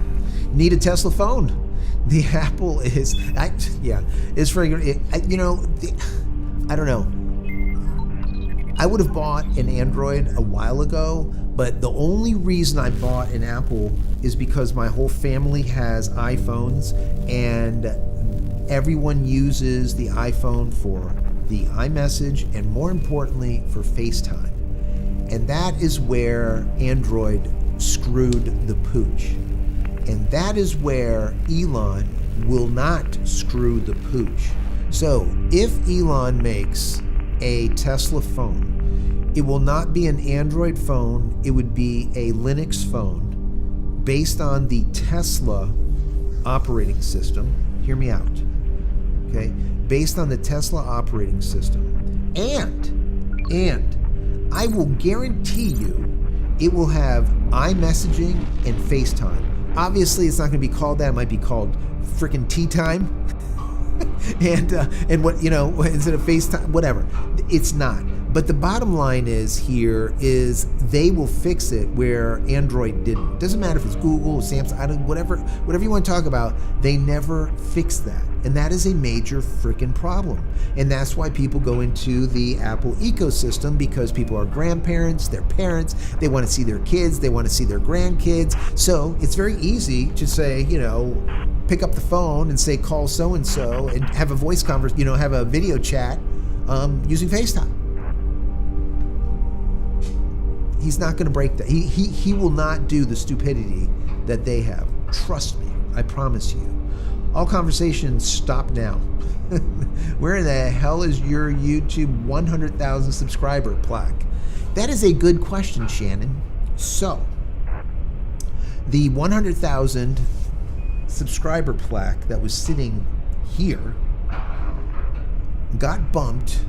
Need a Tesla phone? The Apple is, it's friggin', I don't know. I would have bought an Android a while ago, but the only reason I bought an Apple is because my whole family has iPhones, and everyone uses the iPhone for the iMessage and, more importantly, for FaceTime. And that is where Android screwed the pooch. And that is where Elon will not screw the pooch. So if Elon makes a Tesla phone, it will not be an Android phone. It would be a Linux phone based on the Tesla operating system. Hear me out. Okay? Based on the Tesla operating system. And I will guarantee you it will have iMessaging and FaceTime. Obviously, it's not going to be called that. It might be called frickin' tea time. and what, instead of FaceTime, whatever. It's not. But the bottom line is they will fix it where Android didn't. Doesn't matter if it's Google, Samsung, whatever you want to talk about, they never fix that. And that is a major freaking problem. And that's why people go into the Apple ecosystem, because people are grandparents, they're parents, they want to see their kids, they want to see their grandkids. So it's very easy to say, pick up the phone and say, call so-and-so and have a voice conversation, have a video chat using FaceTime. He's not going to break that. He will not do the stupidity that they have. Trust me. I promise you. All conversations stop now. Where in the hell is your YouTube 100,000 subscriber plaque? That is a good question, Shannon. So, the 100,000 subscriber plaque that was sitting here got bumped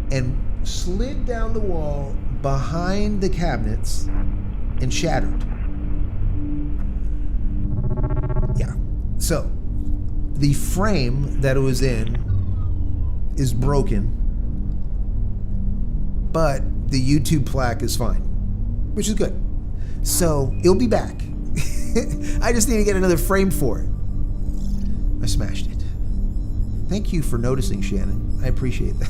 and slid down the wall behind the cabinets and shattered. Yeah. So, the frame that it was in is broken, but the YouTube plaque is fine, which is good. So, it'll be back. I just need to get another frame for it. I smashed it. Thank you for noticing, Shannon. I appreciate that.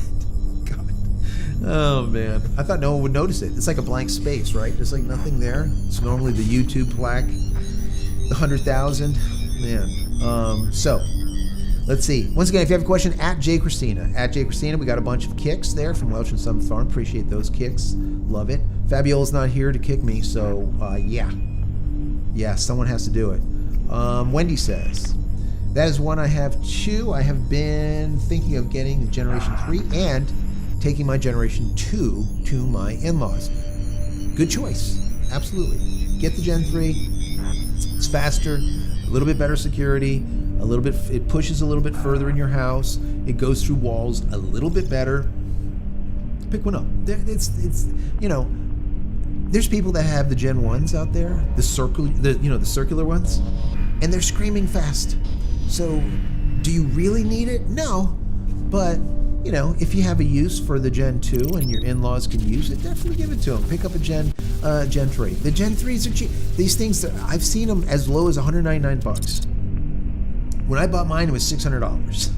Oh man, I thought no one would notice it. It's like a blank space, right? There's like nothing there. It's normally the YouTube plaque, the 100,000. Man. So let's see. Once again, if you have a question, at JCristina, we got a bunch of kicks there from Welch and Some Farm. Appreciate those kicks. Love it. Fabiola's not here to kick me, so yeah, someone has to do it. Wendy says, that is one I have two. I have been thinking of getting the Generation 3 and taking my Generation 2 to my in-laws. Good choice. Absolutely. Get the Gen 3. It's faster, a little bit better security, it pushes a little bit further in your house. It goes through walls a little bit better. Pick one up. It's there's people that have the Gen 1s out there, the circular ones, and they're screaming fast. So, do you really need it? No, but if you have a use for the Gen 2 and your in-laws can use it, definitely give it to them. Pick up a Gen 3. The Gen 3s are cheap. These things, I've seen them as low as $199. When I bought mine, it was $600.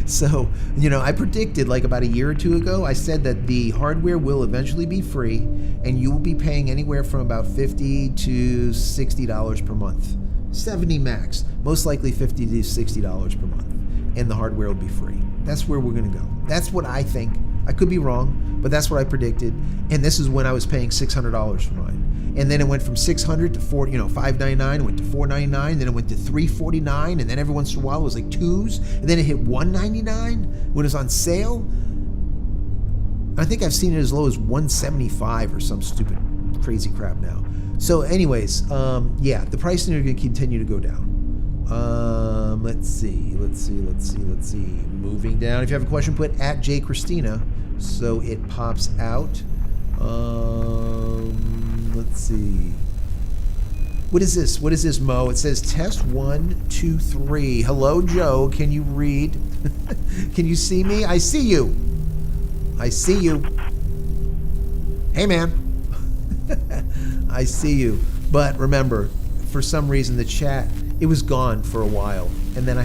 So, I predicted like about a year or two ago, I said that the hardware will eventually be free and you will be paying anywhere from about $50 to $60 per month. 70 max, most likely $50 to $60 per month. And the hardware will be free. That's where we're going to go. That's what I think. I could be wrong, but that's what I predicted. And this is when I was paying $600 for mine. And then it went from $600 to $599. It went to $499. Then it went to $349. And then every once in a while it was like $2s. And then it hit $199 when it was on sale. I think I've seen it as low as $175 or some stupid crazy crap now. So, anyways, the pricing are going to continue to go down. Let's see. Moving down. If you have a question, put at JCristina so it pops out. Let's see. What is this, Mo? It says test 1, 2, 3. Hello, Joe. Can you read? Can you see me? I see you. Hey, man. I see you. But remember, for some reason, the chat, it was gone for a while. And then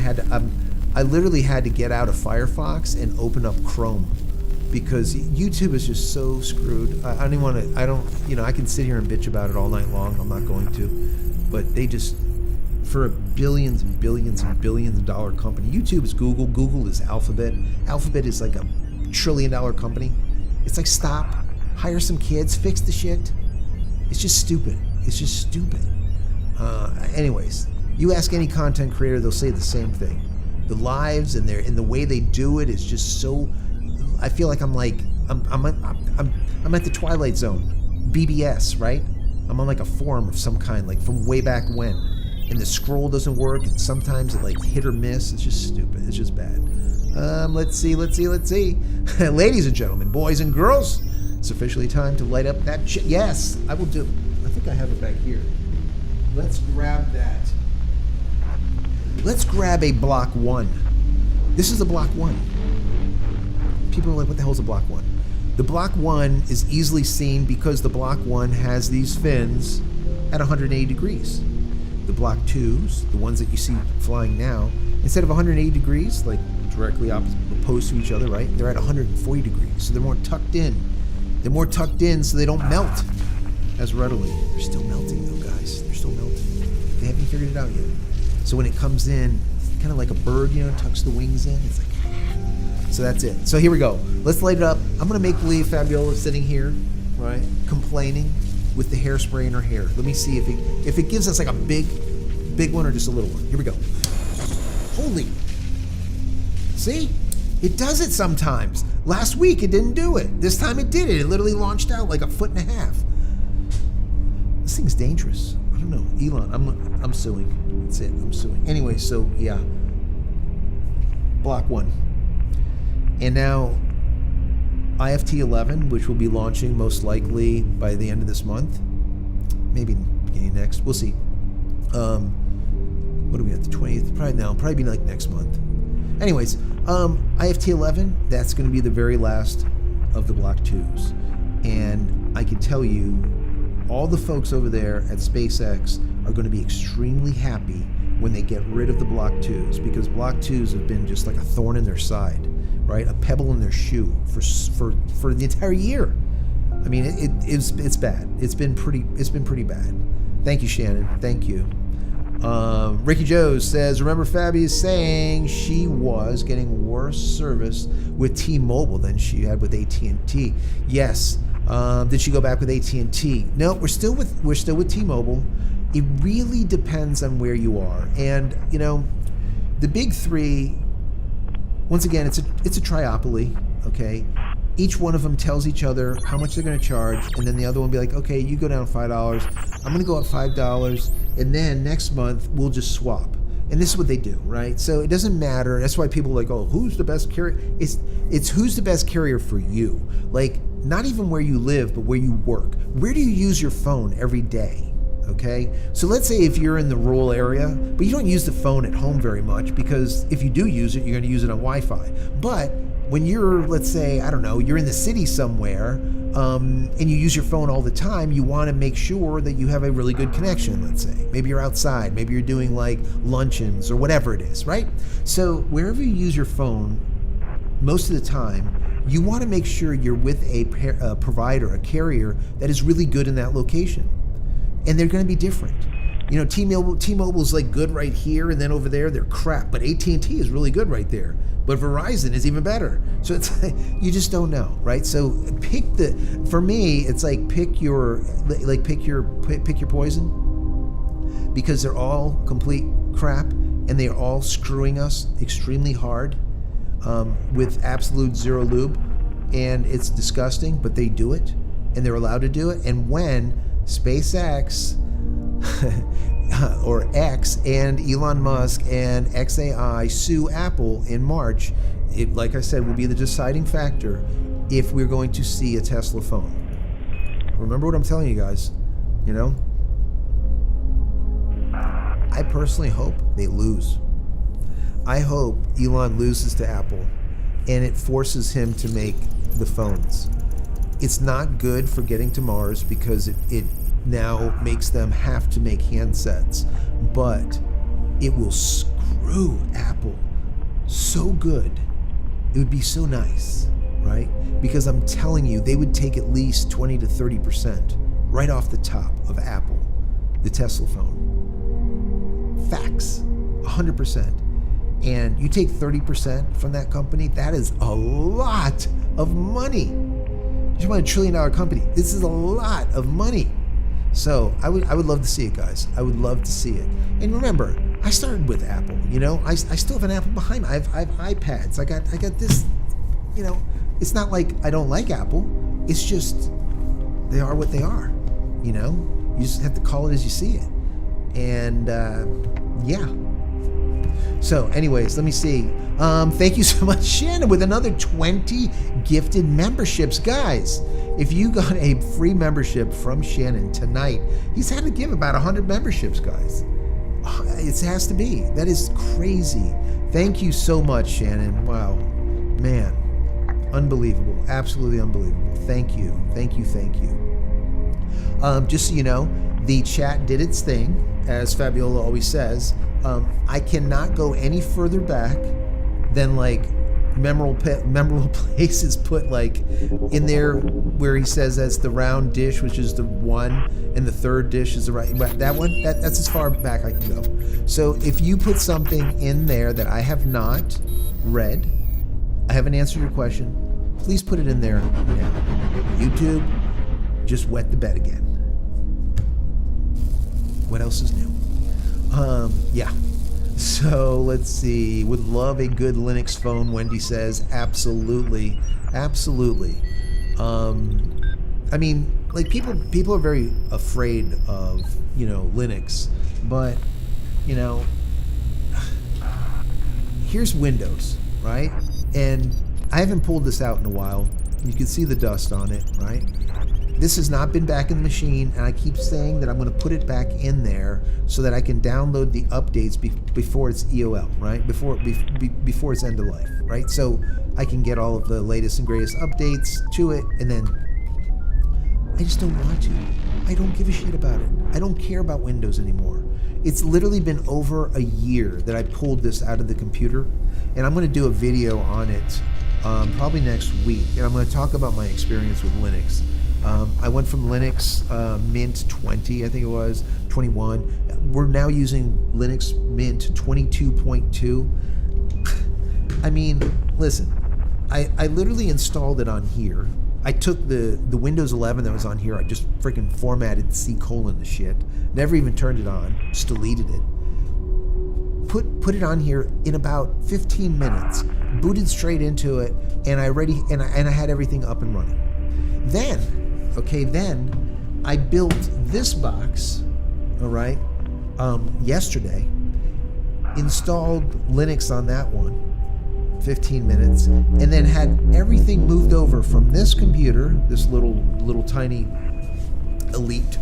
I literally had to get out of Firefox and open up Chrome because YouTube is just so screwed. I can sit here and bitch about it all night long. I'm not going to. But they just, for a billions and billions and billions of dollar company, YouTube is Google. Google is Alphabet. Alphabet is like a $1 trillion company. It's like, stop, hire some kids, fix the shit. It's just stupid. Anyways, you ask any content creator, they'll say the same thing. The lives and the way they do it is just so. I feel like I'm at the Twilight Zone, BBS, right? I'm on like a forum of some kind, like from way back when, and the scroll doesn't work, and sometimes it like hit or miss. It's just stupid. It's just bad. Let's see. Ladies and gentlemen, boys and girls, it's officially time to light up that yes, I will do. I think I have it back here. Let's grab that. Let's grab a Block 1. This is a Block 1. People are like, what the hell is a Block 1? The Block 1 is easily seen because the Block 1 has these fins at 180 degrees. The Block 2s, the ones that you see flying now, instead of 180 degrees, like directly opposed to each other, right? They're at 140 degrees, so they're more tucked in. They're more tucked in so they don't melt as readily. They're still melting though, guys. They're still melting. They haven't figured it out yet. So when it comes in, kind of like a bird, tucks the wings in. It's like, so that's it. So here we go. Let's light it up. I'm going to make believe Fabiola sitting here, right, complaining with the hairspray in her hair. Let me see if it gives us like a big one or just a little one. Here we go. Holy. See? It does it sometimes. Last week it didn't do it. This time it did it. It literally launched out like 1.5 feet. This thing's dangerous. I don't know. Elon, I'm suing. That's it. I'm suing. Anyway, so yeah. Block 1. And now IFT 11, which will be launching most likely by the end of this month. Maybe beginning next. We'll see. What are we at, the 20th? Probably be like next month. Anyways, IFT 11, that's going to be the very last of the Block 2s. And I can tell you, all the folks over there at SpaceX are going to be extremely happy when they get rid of the Block 2s, because Block 2s have been just like a thorn in their side, right? A pebble in their shoe for the entire year. I mean, it's bad. It's been pretty bad. Thank you, Shannon. Thank you. Ricky Joe says, remember Fabi is saying she was getting worse service with T-Mobile than she had with AT&T. Yes. Did she go back with AT&T? No, we're still with T-Mobile. It really depends on where you are. And, the big three, once again, it's a triopoly, okay? Each one of them tells each other how much they're going to charge, and then the other one will be like, okay, you go down $5, I'm going to go up $5, and then next month we'll just swap. And this is what they do, right? So it doesn't matter. That's why people are like, oh, who's the best carrier? It's who's the best carrier for you. Like, not even where you live, but where you work. Where do you use your phone every day? Okay, so let's say if you're in the rural area, but you don't use the phone at home very much, because if you do use it, you're going to use it on Wi-Fi. But when you're, let's say, I don't know, you're in the city somewhere, and you use your phone all the time, you want to make sure that you have a really good connection, let's say. Maybe you're outside, maybe you're doing like luncheons or whatever it is, right? So wherever you use your phone, most of the time, you want to make sure you're with a provider, a carrier that is really good in that location. And they're going to be different. You know, T-Mobile's like good right here, and then over there they're crap. But AT&T is really good right there. But Verizon is even better. So it's you just don't know, right? So for me, it's like pick your poison, because they're all complete crap, and they are all screwing us extremely hard with absolute zero lube, and it's disgusting. But they do it, and they're allowed to do it. And when SpaceX or X and Elon Musk and XAI sue Apple in March, it, like I said, will be the deciding factor if we're going to see a Tesla phone. Remember what I'm telling you guys, you know? I personally hope they lose. I hope Elon loses to Apple and it forces him to make the phones. It's not good for getting to Mars because it now makes them have to make handsets, but it will screw Apple so good. It would be so nice, right? Because I'm telling you, they would take at least 20 to 30% right off the top of Apple, the Tesla phone. Facts, 100%. And you take 30% from that company, that is a lot of money. You're about $1 trillion company. This is a lot of money. So I would love to see it, guys. I would love to see it. And remember, I started with Apple. You know, I still have an Apple behind me. I have iPads. I got this. You know, it's not like I don't like Apple. It's just they are what they are. You know, you just have to call it as you see it. And yeah. So, anyways, let me see. Thank you so much, Shannon, with another 20 gifted memberships, guys. If you got a free membership from Shannon tonight, he's had to give about 100 memberships, guys. It has to be. That is crazy. Thank you so much, Shannon. Wow, man, unbelievable, absolutely unbelievable. Thank you, thank you, thank you. Just so you know, the chat did its thing, as Fabiola always says. I cannot go any further back than like memorable places put like in there where he says that's the round dish, which is the one, and the third dish is the right. That one, that's as far back I can go. So if you put something in there that I have not read, I haven't answered your question, please put it in there now. YouTube, just wet the bed again. What else is new? Yeah. So let's see. Would love a good Linux phone, Wendy says. Absolutely. Absolutely. I mean, like people are very afraid of, you know, Linux, but, you know, here's Windows, right? And I haven't pulled this out in a while. You can see the dust on it, right? This has not been back in the machine, and I keep saying that I'm going to put it back in there so that I can download the updates before it's EOL, right? Before it's end of life, right? So I can get all of the latest and greatest updates to it, and then I just don't want to. I don't give a shit about it. I don't care about Windows anymore. It's literally been over a year that I pulled this out of the computer, and I'm going to do a video on it probably next week, and I'm going to talk about my experience with Linux. I went from Linux Mint 20, I think it was, 21. We're now using Linux Mint 22.2. I mean, listen, I literally installed it on here. I took the Windows 11 that was on here, I just freaking formatted C: the shit. Never even turned it on, just deleted it. Put it on here in about 15 minutes, booted straight into it, and I had everything up and running. Then I built this box, all right, yesterday, installed Linux on that one, 15 minutes, and then had everything moved over from this computer, this little tiny elite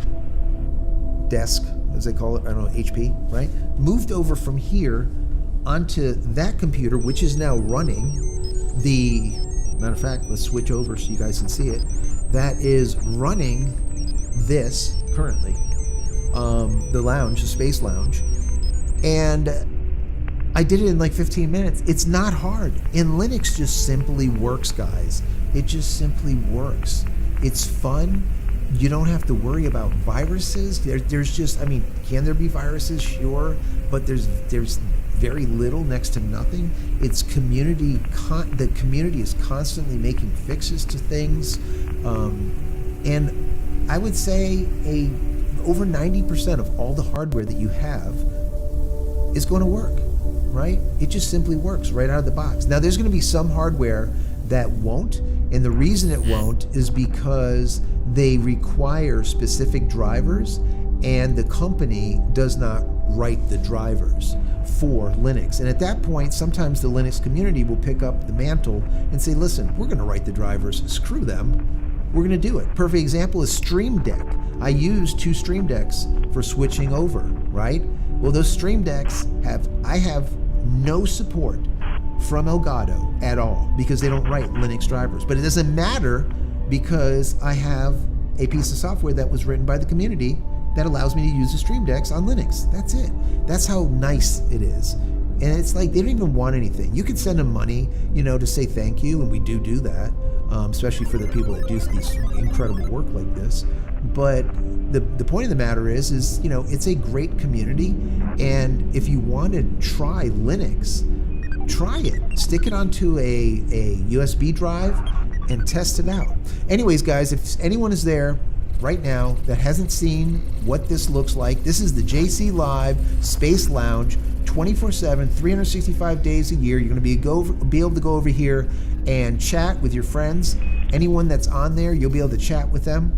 desk, as they call it, I don't know, HP, right? Moved over from here onto that computer, which is now running. The matter of fact, let's switch over so you guys can see it. That is running this currently, the lounge, the space lounge, and I did it in like 15 minutes. It's not hard. And Linux just simply works, guys. It just simply works. It's fun. You don't have to worry about viruses. There's just, I mean, can there be viruses? Sure, but there's very little, next to nothing. It's community. The community is constantly making fixes to things, and I would say over 90% of all the hardware that you have is going to work. Right? It just simply works right out of the box. Now, there's going to be some hardware that won't, and the reason it won't is because they require specific drivers, and the company does not write the drivers for Linux. And at that point, sometimes the Linux community will pick up the mantle and say, listen, we're going to write the drivers. Screw them. We're going to do it. Perfect example is Stream Deck. I use 2 Stream Decks for switching over, right? Well, those Stream Decks I have no support from Elgato at all because they don't write Linux drivers. But it doesn't matter because I have a piece of software that was written by the community that allows me to use the Stream Decks on Linux. That's it. That's how nice it is. And it's like they don't even want anything. You could send them money, to say thank you, and we do that, especially for the people that do these incredible work like this. But the point of the matter is it's a great community, and if you want to try Linux, try it. Stick it onto a USB drive and test it out. Anyways, guys, if anyone is there right now that hasn't seen what this looks like, this is the JCLive Space Lounge, 24/7, 365 days a year. You're going to be able to go over here and chat with your friends. Anyone that's on there, you'll be able to chat with them.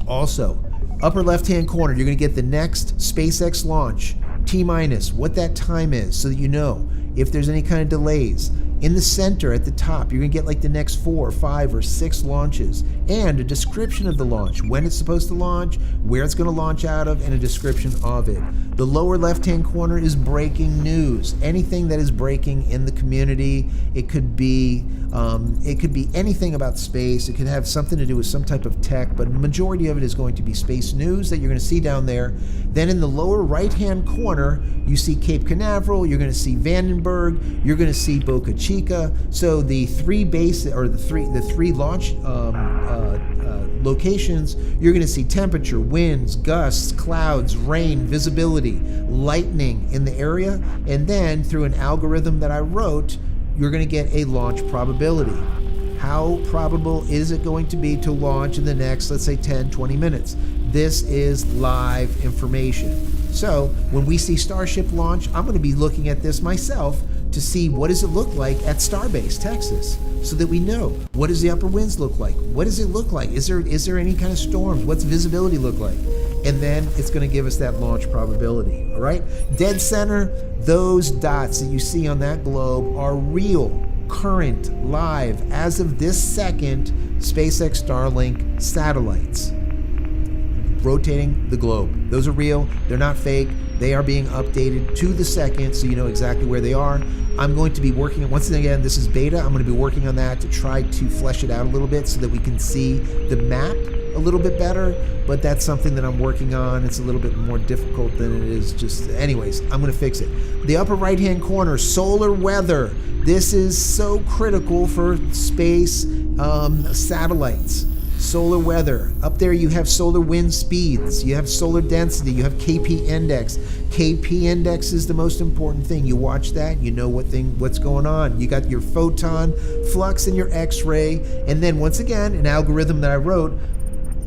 Also, upper left-hand corner, you're going to get the next SpaceX launch, T-minus, what that time is, so that you know if there's any kind of delays. In the center at the top, you're going to get like the next 4 or 5 or 6 launches and a description of the launch, when it's supposed to launch, where it's going to launch out of, and a description of it. The lower left-hand corner is breaking news. Anything that is breaking in the community. It could be anything about space. It could have something to do with some type of tech, but the majority of it is going to be space news that you're going to see down there. Then in the lower right-hand corner, you see Cape Canaveral. You're going to see Vandenberg. You're going to see Boca Chica. So the 3 base or the three launch locations, you're going to see temperature, winds, gusts, clouds, rain, visibility, lightning in the area, and then through an algorithm that I wrote, you're going to get a launch probability. How probable is it going to be to launch in the next, let's say, 10, 20 minutes? This is live information. So when we see Starship launch, I'm going to be looking at this myself to see what does it look like at Starbase, Texas, so that we know what does the upper winds look like? What does it look like? Is there any kind of storms? What's visibility look like? And then it's going to give us that launch probability, all right? Dead center, those dots that you see on that globe are real, current, live, as of this second, SpaceX Starlink satellites rotating the globe. Those are real. They're not fake. They are being updated to the second, so you know exactly where they are. I'm going to be working, once again, this is beta. I'm going to be working on that to try to flesh it out a little bit so that we can see the map a little bit better, but that's something that I'm working on. It's a little bit more difficult than it is just, anyways, I'm going to fix it. The upper right-hand corner, solar weather. This is so critical for space satellites. Solar weather. Up there you have solar wind speeds, you have solar density, you have KP index. KP index is the most important thing. You watch that, you know what's going on. You got your photon flux and your X-ray, and then once again, an algorithm that I wrote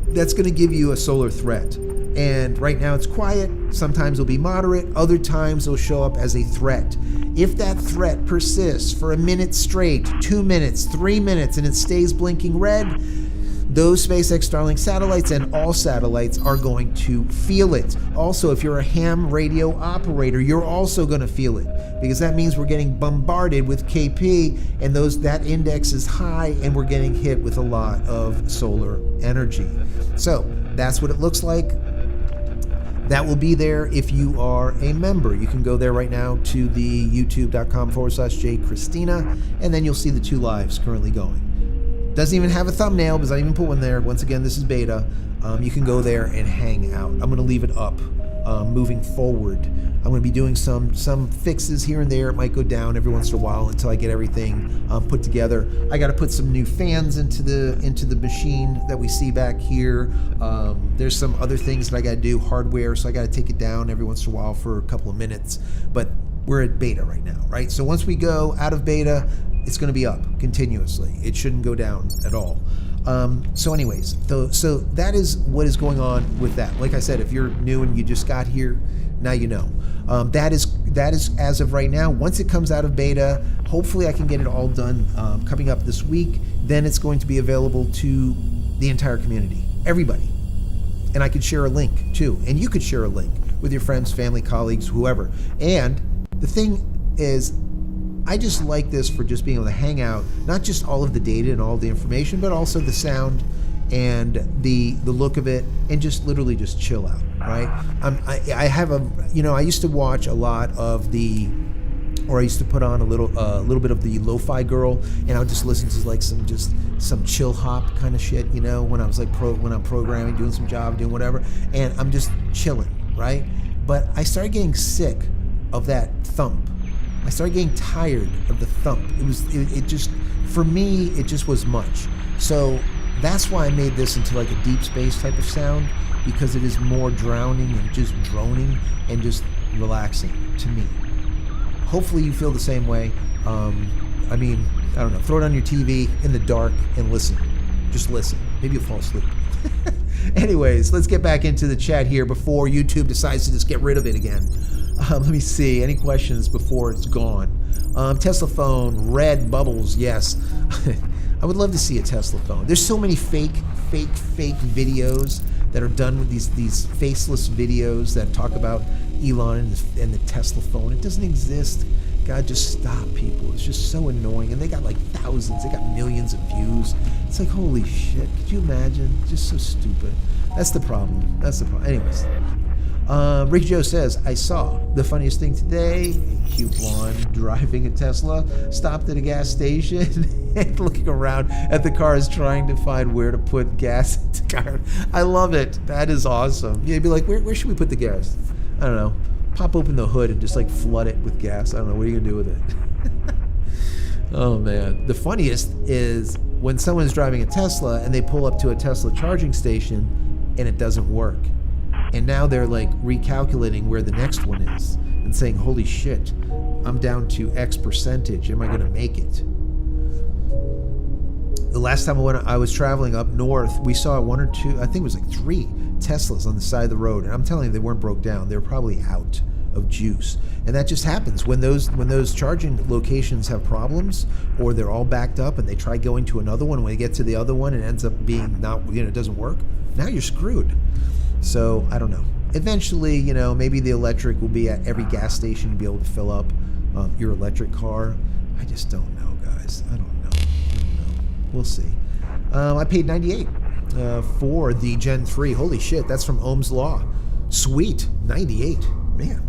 that's going to give you a solar threat. And right now it's quiet, sometimes it'll be moderate, other times it'll show up as a threat. If that threat persists for a minute straight, 2 minutes, 3 minutes, and it stays blinking red, those SpaceX Starlink satellites and all satellites are going to feel it. Also, if you're a ham radio operator, you're also going to feel it, because that means we're getting bombarded with KP, and that index is high, and we're getting hit with a lot of solar energy. So that's what it looks like. That will be there if you are a member. You can go there right now to the youtube.com/JCristina, and then you'll see the 2 lives currently going. Doesn't even have a thumbnail because I didn't even put one there. Once again, this is beta. You can go there and hang out. I'm going to leave it up moving forward. I'm going to be doing some fixes here and there. It might go down every once in a while until I get everything put together. I got to put some new fans into the machine that we see back here. There's some other things that I got to do, hardware, so I got to take it down every once in a while for a couple of minutes. But we're at beta right now, right? So once we go out of beta, it's going to be up continuously. It shouldn't go down at all. So anyways, so that is what is going on with that. Like I said, if you're new and you just got here, now you know. That is as of right now. Once it comes out of beta, hopefully I can get it all done coming up this week. Then it's going to be available to the entire community, everybody. And I could share a link too. And you could share a link with your friends, family, colleagues, whoever. And the thing is, I just like this for just being able to hang out, not just all of the data and all the information, but also the sound and the look of it, and just literally just chill out, right? I have I used to watch a lot of I used to put on a little bit of the Lo-Fi Girl, and I would just listen to like some chill hop kind of shit, when I was like when I'm programming, doing some job, doing whatever, and I'm just chilling, right? But I started getting sick of that thump. I started getting tired of the thump. It just, for me, it just was much. So that's why I made this into like a deep space type of sound, because it is more drowning and just droning and just relaxing to me. Hopefully you feel the same way. I don't know, throw it on your TV in the dark and listen. Just listen. Maybe you'll fall asleep. Anyways, let's get back into the chat here before YouTube decides to just get rid of it again. Let me see. Any questions before it's gone? Tesla phone, red bubbles, yes. I would love to see a Tesla phone. There's so many fake videos that are done with these faceless videos that talk about Elon and the Tesla phone. It doesn't exist. God, just stop, people. It's just so annoying. And they got like thousands. They got millions of views. It's like, holy shit. Could you imagine? Just so stupid. That's the problem. Anyways. Ricky Joe says, I saw the funniest thing today. A cute blonde driving a Tesla stopped at a gas station and looking around at the cars trying to find where to put gas into the car. I love it. That is awesome. Yeah, you'd be like, where should we put the gas? I don't know. Pop open the hood and just like flood it with gas. I don't know. What are you going to do with it? Oh, man. The funniest is when someone's driving a Tesla and they pull up to a Tesla charging station and it doesn't work. And now they're like recalculating where the next one is and saying, holy shit, I'm down to X percentage. Am I going to make it? The last time I was traveling up north, we saw 1 or 2, I think it was like 3 Teslas on the side of the road. And I'm telling you, they weren't broke down. They were probably out of juice. And that just happens when those charging locations have problems, or they're all backed up and they try going to another one. When they get to the other one, it ends up being it doesn't work. Now you're screwed. So, I don't know. Eventually, maybe the electric will be at every gas station to be able to fill up your electric car. I just don't know, guys. I don't know. We'll see. I paid $98 for the Gen 3. Holy shit, that's from Ohm's Law. Sweet. $98. Man,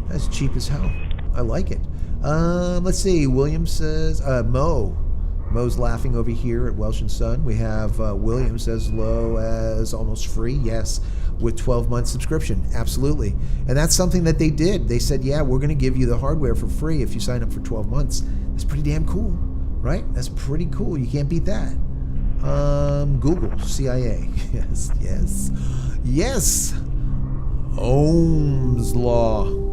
that's cheap as hell. I like it. Let's see. William says, Mo's laughing over here at Welsh & Son. We have Williams as low as almost free. Yes, with 12-month subscription. Absolutely. And that's something that they did. They said, yeah, we're going to give you the hardware for free if you sign up for 12 months. That's pretty damn cool, right? That's pretty cool. You can't beat that. Google, CIA. Yes. Ohm's Law.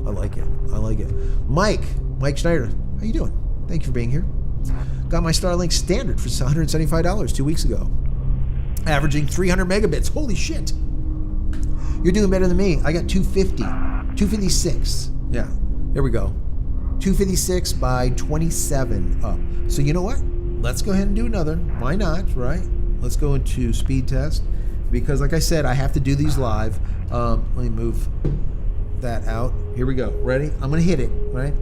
I like it. Mike Schneider, how you doing? Thank you for being here. Got my Starlink standard for $175 2 weeks ago. Averaging 300 megabits. Holy shit. You're doing better than me. I got 256. Yeah, there we go. 256 by 27 up. So you know what? Let's go ahead and do another. Why not, right? Let's go into speed test. Because like I said, I have to do these live. Let me move that out. Here we go. Ready? I'm going to hit it, right?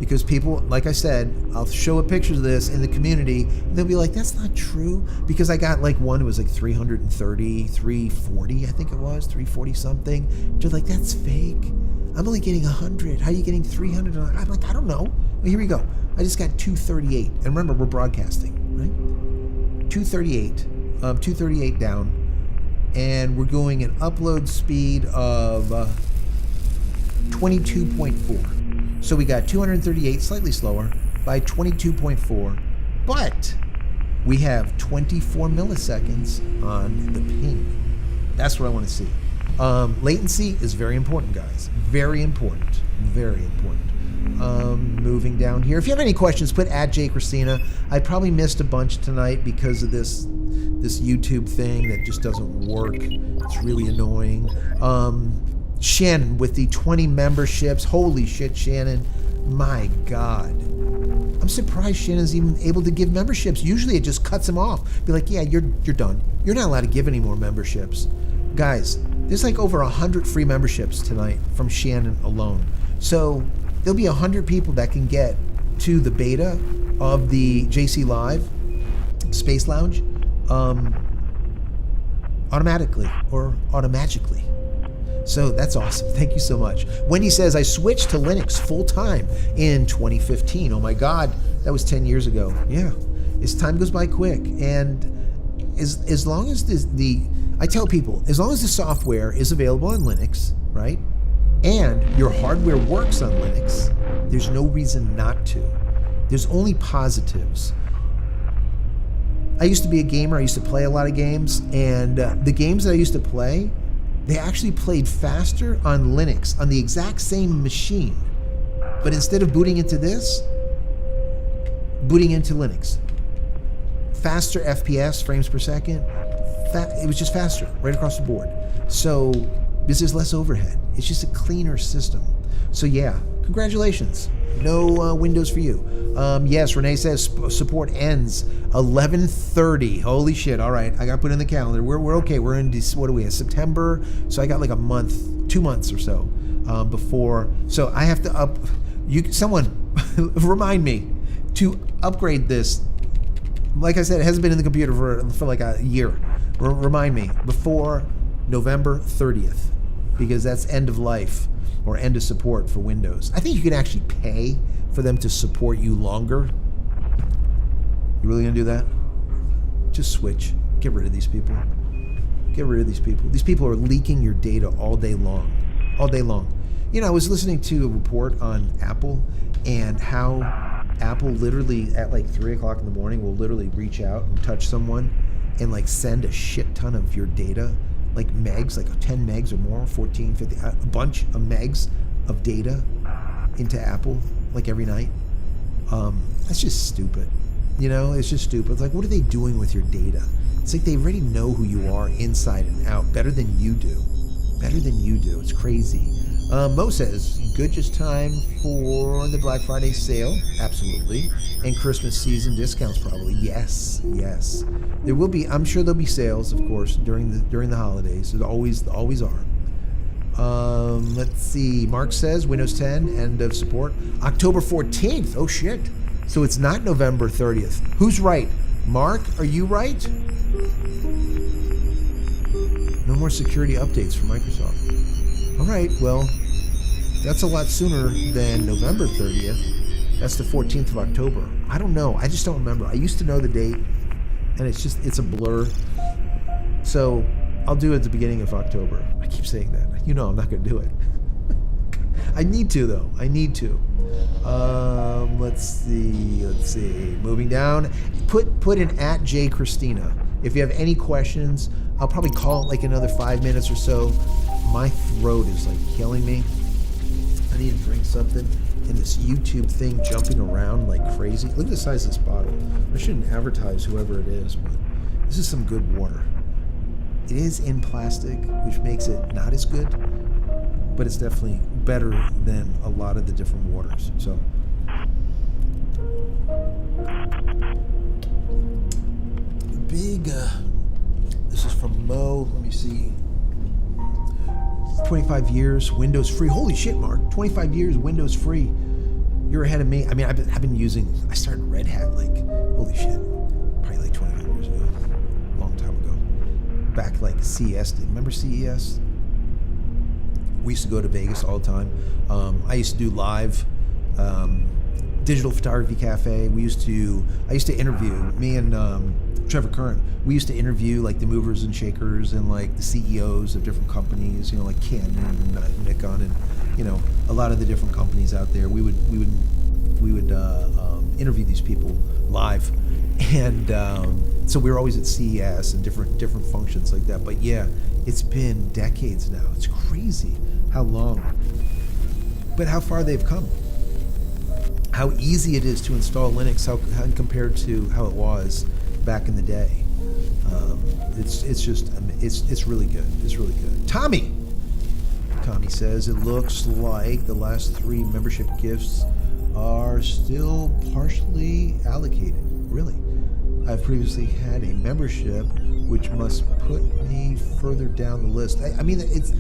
because people, like I said, I'll show pictures of this in the community, and they'll be like, that's not true, because I got like one, it was like 330, 340, I think it was, 340 something. They're like, that's fake. I'm only getting 100. How are you getting 300? I'm like, I don't know. Well, here we go. I just got 238. And remember, we're broadcasting, right? 238 down. And we're going an upload speed of 22.4. So we got 238, slightly slower, by 22.4. But we have 24 milliseconds on the ping. That's what I want to see. Latency is very important, guys. Very important. Very important. Moving down here. If you have any questions, put at JCristina. I probably missed a bunch tonight because of this YouTube thing that just doesn't work. It's really annoying. Shannon with the 20 memberships. Holy shit, Shannon. My God. I'm surprised Shannon's even able to give memberships. Usually it just cuts them off. Be like, yeah, you're done. You're not allowed to give any more memberships. Guys, there's like over 100 free memberships tonight from Shannon alone. So there'll be 100 people that can get to the beta of the JCLive Space Lounge automatically or automagically. So that's awesome. Thank you so much. Wendy says, I switched to Linux full time in 2015. Oh my God, that was 10 years ago. Yeah, as time goes by quick. And as long as I tell people, as long as the software is available on Linux, right, and your hardware works on Linux, there's no reason not to. There's only positives. I used to be a gamer. I used to play a lot of games, and the games that I used to play, they actually played faster on Linux, on the exact same machine. But instead of booting into this, booting into Linux. Faster FPS, frames per second. It was just faster, right across the board. So this is less overhead. It's just a cleaner system. So yeah, congratulations. No Windows for you. Yes, Renee says support ends 11:30. Holy shit! All right, I got to put in the calendar. We're okay. We're in what are we in September? So I got like a month, 2 months or so before. So I have to someone remind me to upgrade this. Like I said, it hasn't been in the computer for like a year. Remind me before November 30th, because that's end of life or end of support for Windows. I think you can actually pay for them to support you longer. You really gonna do that? Just switch. Get rid of these people. Get rid of these people. These people are leaking your data all day long. All day long. You know, I was listening to a report on Apple and how Apple literally at like 3 o'clock in the morning will literally reach out and touch someone and like send a shit ton of your data, like megs, like 10 megs or more, 14, 50, a bunch of megs of data into Apple like every night. That's just stupid. You know, it's just stupid. It's like, what are they doing with your data? It's like they already know who you are inside and out better than you do. Better than you do. It's crazy. Mo says, good just time for the Black Friday sale. Absolutely. And Christmas season discounts probably. Yes, yes. There will be, I'm sure there'll be sales, of course, during the holidays. There always are. Let's see. Mark says, Windows 10, end of support. October 14th. Oh, shit. So it's not November 30th. Who's right? Mark, are you right? No more security updates for Microsoft. All right, well, that's a lot sooner than November 30th. That's the 14th of October. I don't know. I just don't remember. I used to know the date, and it's a blur. So I'll do it at the beginning of October. I keep saying that. You know I'm not going to do it. I need to, though. I need to. Let's see. Moving down. Put in at JCristina. If you have any questions, I'll probably call it like another 5 minutes or so. My throat is like killing me. I need to drink something. And this YouTube thing jumping around like crazy. Look at the size of this bottle. I shouldn't advertise whoever it is, but this is some good water. It is in plastic, which makes it not as good, but it's definitely better than a lot of the different waters. So this is from Mo. Let me see. 25 years Windows free. Holy shit, Mark. 25 years Windows free. You're ahead of me. I mean, I've been using. I started Red Hat like, holy shit, probably like 25 years ago, a long time ago. Back like CES. Remember CES? We used to go to Vegas all the time. I used to do live digital photography cafe. I used to interview, me and Trevor Curran, we used to interview like the movers and shakers and like the CEOs of different companies, like Canon and Nikon and, a lot of the different companies out there. We would interview these people live. And so we were always at CES and different functions like that. But yeah, it's been decades now. It's crazy how long, but how far they've come. How easy it is to install Linux, how compared to how it was back in the day. It's really good. It's really good. Tommy says it looks like the last 3 membership gifts are still partially allocated. Really? I've previously had a membership, which must put me further down the list. I mean, it's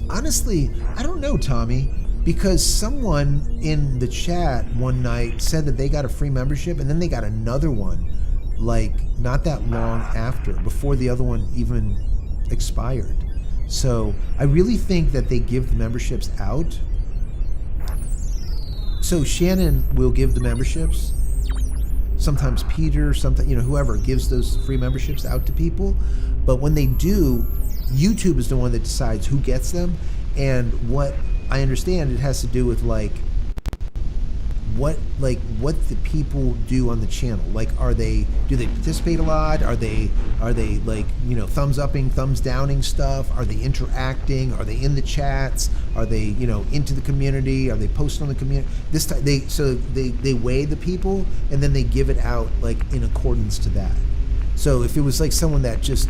honestly, I don't know, Tommy, because someone in the chat one night said that they got a free membership and then they got another one, like not that long after, before the other one even expired. So I really think that they give the memberships out. So Shannon will give the memberships. Sometimes Peter, whoever gives those free memberships out to people. But when they do, YouTube is the one that decides who gets them. And what I understand, it has to do with what the people do on the channel. Like, do they participate a lot? Are they like, thumbs upping, thumbs downing stuff? Are they interacting? Are they in the chats? Are they, into the community? Are they posting on the community? This time they weigh the people and then they give it out like in accordance to that. So if it was like someone that just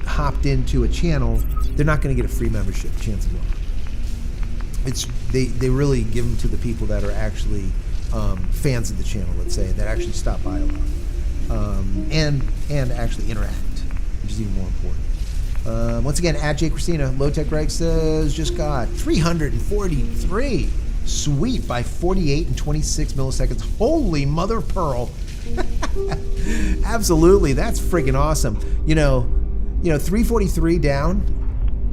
hopped into a channel, they're not going to get a free membership, chances are. They really give them to the people that are actually fans of the channel, let's say, that actually stop by a lot, and actually interact, which is even more important. Once again, at JCristina, Low Tech Greg says just got 343, sweet, by 48 and 26 milliseconds. Holy mother of pearl! Absolutely, that's freaking awesome. 343 down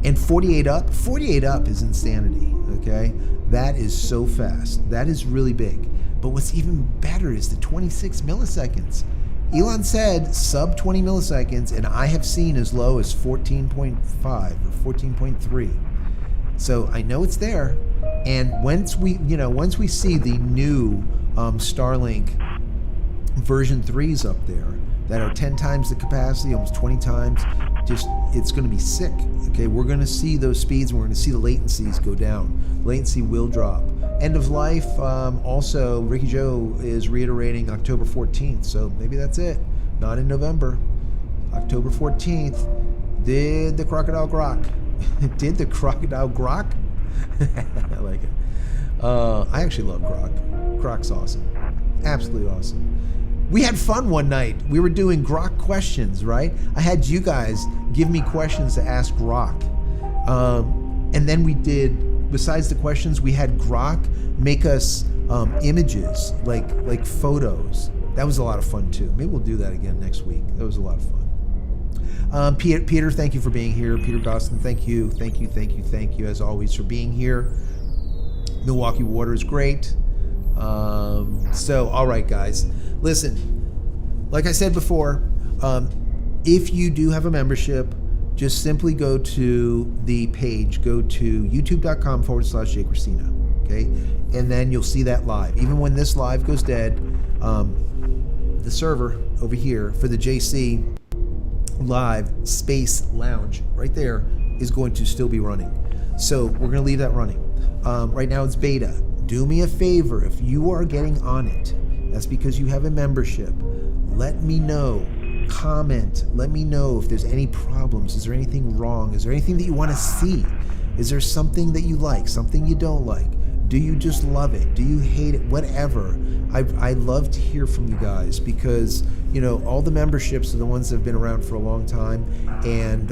and 48 up. 48 up is insanity. Okay, that is so fast. That is really big. But what's even better is the 26 milliseconds. Elon said sub 20 milliseconds, and I have seen as low as 14.5 or 14.3. So I know it's there. And once we see the new Starlink version 3s up there that are 10 times the capacity, almost 20 times, it's going to be sick. Okay, we're going to see those speeds, and we're going to see the latencies go down. Latency will drop. End of life. Also, Ricky Joe is reiterating October 14th, so maybe that's it. Not in November. October 14th. Did the crocodile grok? Did the crocodile grok? I like it. I actually love grok. Grok's awesome. Absolutely awesome. We had fun one night. We were doing Grok questions, right? I had you guys give me questions to ask Grok. And then we did, besides the questions, we had Grok make us images, like photos. That was a lot of fun too. Maybe we'll do that again next week. That was a lot of fun. Peter, thank you for being here. Peter Dawson, thank you as always for being here. Milwaukee Water is great. So, all right, guys. Listen, like I said before, if you do have a membership, just simply go to the page, go to youtube.com/JCristina, okay? And then you'll see that live. Even when this live goes dead, the server over here for the JC Live Space Lounge right there is going to still be running. So we're going to leave that running. Right now it's beta. Do me a favor, if you are getting on it, that's because you have a membership. Let me know. Comment. Let me know if there's any problems. Is there anything wrong? Is there anything that you want to see? Is there something that you like, something you don't like? Do you just love it? Do you hate it? Whatever. I love to hear from you guys because, you know, all the memberships are the ones that have been around for a long time, and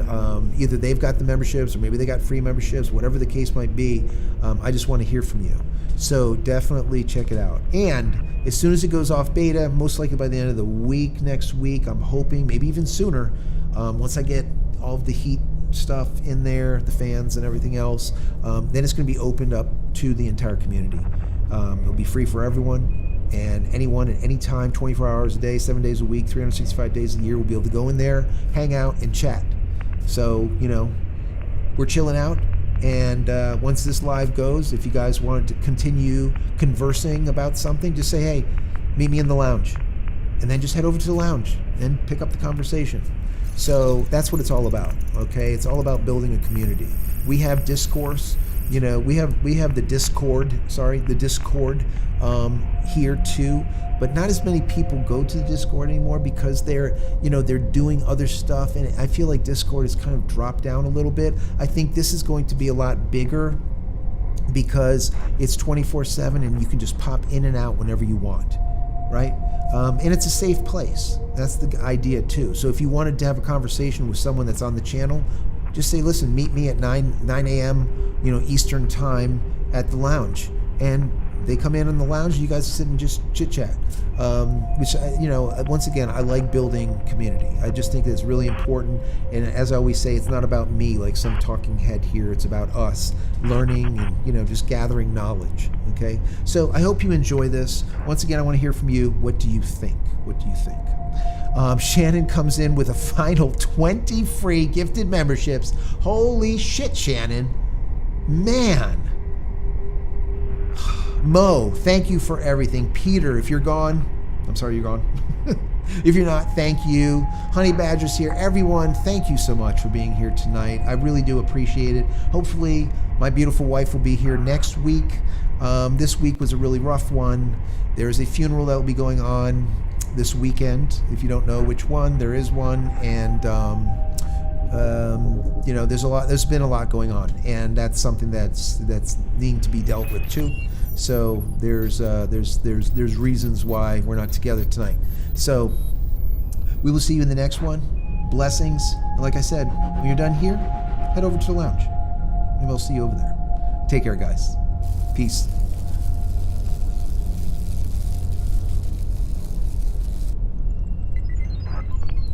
either they've got the memberships or maybe they got free memberships, whatever the case might be. I just want to hear from you. So definitely check it out. And as soon as it goes off beta, most likely by the end of the week, next week, I'm hoping, maybe even sooner, once I get all of the heat stuff in there, the fans and everything else, then it's going to be opened up to the entire community. It'll be free for everyone, and anyone at any time, 24 hours a day, 7 days a week, 365 days a year will be able to go in there, hang out, and chat. So, you know, we're chilling out. And once this live goes, if you guys wanted to continue conversing about something, just say, hey, meet me in the lounge. And then just head over to the lounge and pick up the conversation. So that's what it's all about, okay? It's all about building a community. We have discourse, you know, we have the Discord here too, but not as many people go to the Discord anymore because they're doing other stuff, and I feel like Discord has kind of dropped down a little bit. I think this is going to be a lot bigger because it's 24/7 and you can just pop in and out whenever you want, right? And it's a safe place. That's the idea too. So if you wanted to have a conversation with someone that's on the channel, just say, listen, meet me at 9 a.m. Eastern time at the lounge, and they come in the lounge. You guys sit and just chit chat. Which once again, I like building community. I just think it's really important. And as I always say, it's not about me like some talking head here. It's about us learning and just gathering knowledge. Okay. So I hope you enjoy this. Once again, I want to hear from you. What do you think? What do you think? Shannon comes in with a final 20 free gifted memberships. Holy shit, Shannon. Man. Mo, thank you for everything. Peter, if you're gone, I'm sorry you're gone. If you're not, thank you. Honey Badger's here. Everyone, thank you so much for being here tonight. I really do appreciate it. Hopefully, my beautiful wife will be here next week. This week was a really rough one. There's a funeral that will be going on this weekend. If you don't know which one, there is one, and there's been a lot going on, and that's something that's needing to be dealt with too. So there's reasons why we're not together tonight. So we will see you in the next one. Blessings. And like I said, when you're done here, head over to the lounge. Maybe I'll see you over there. Take care, guys. Peace.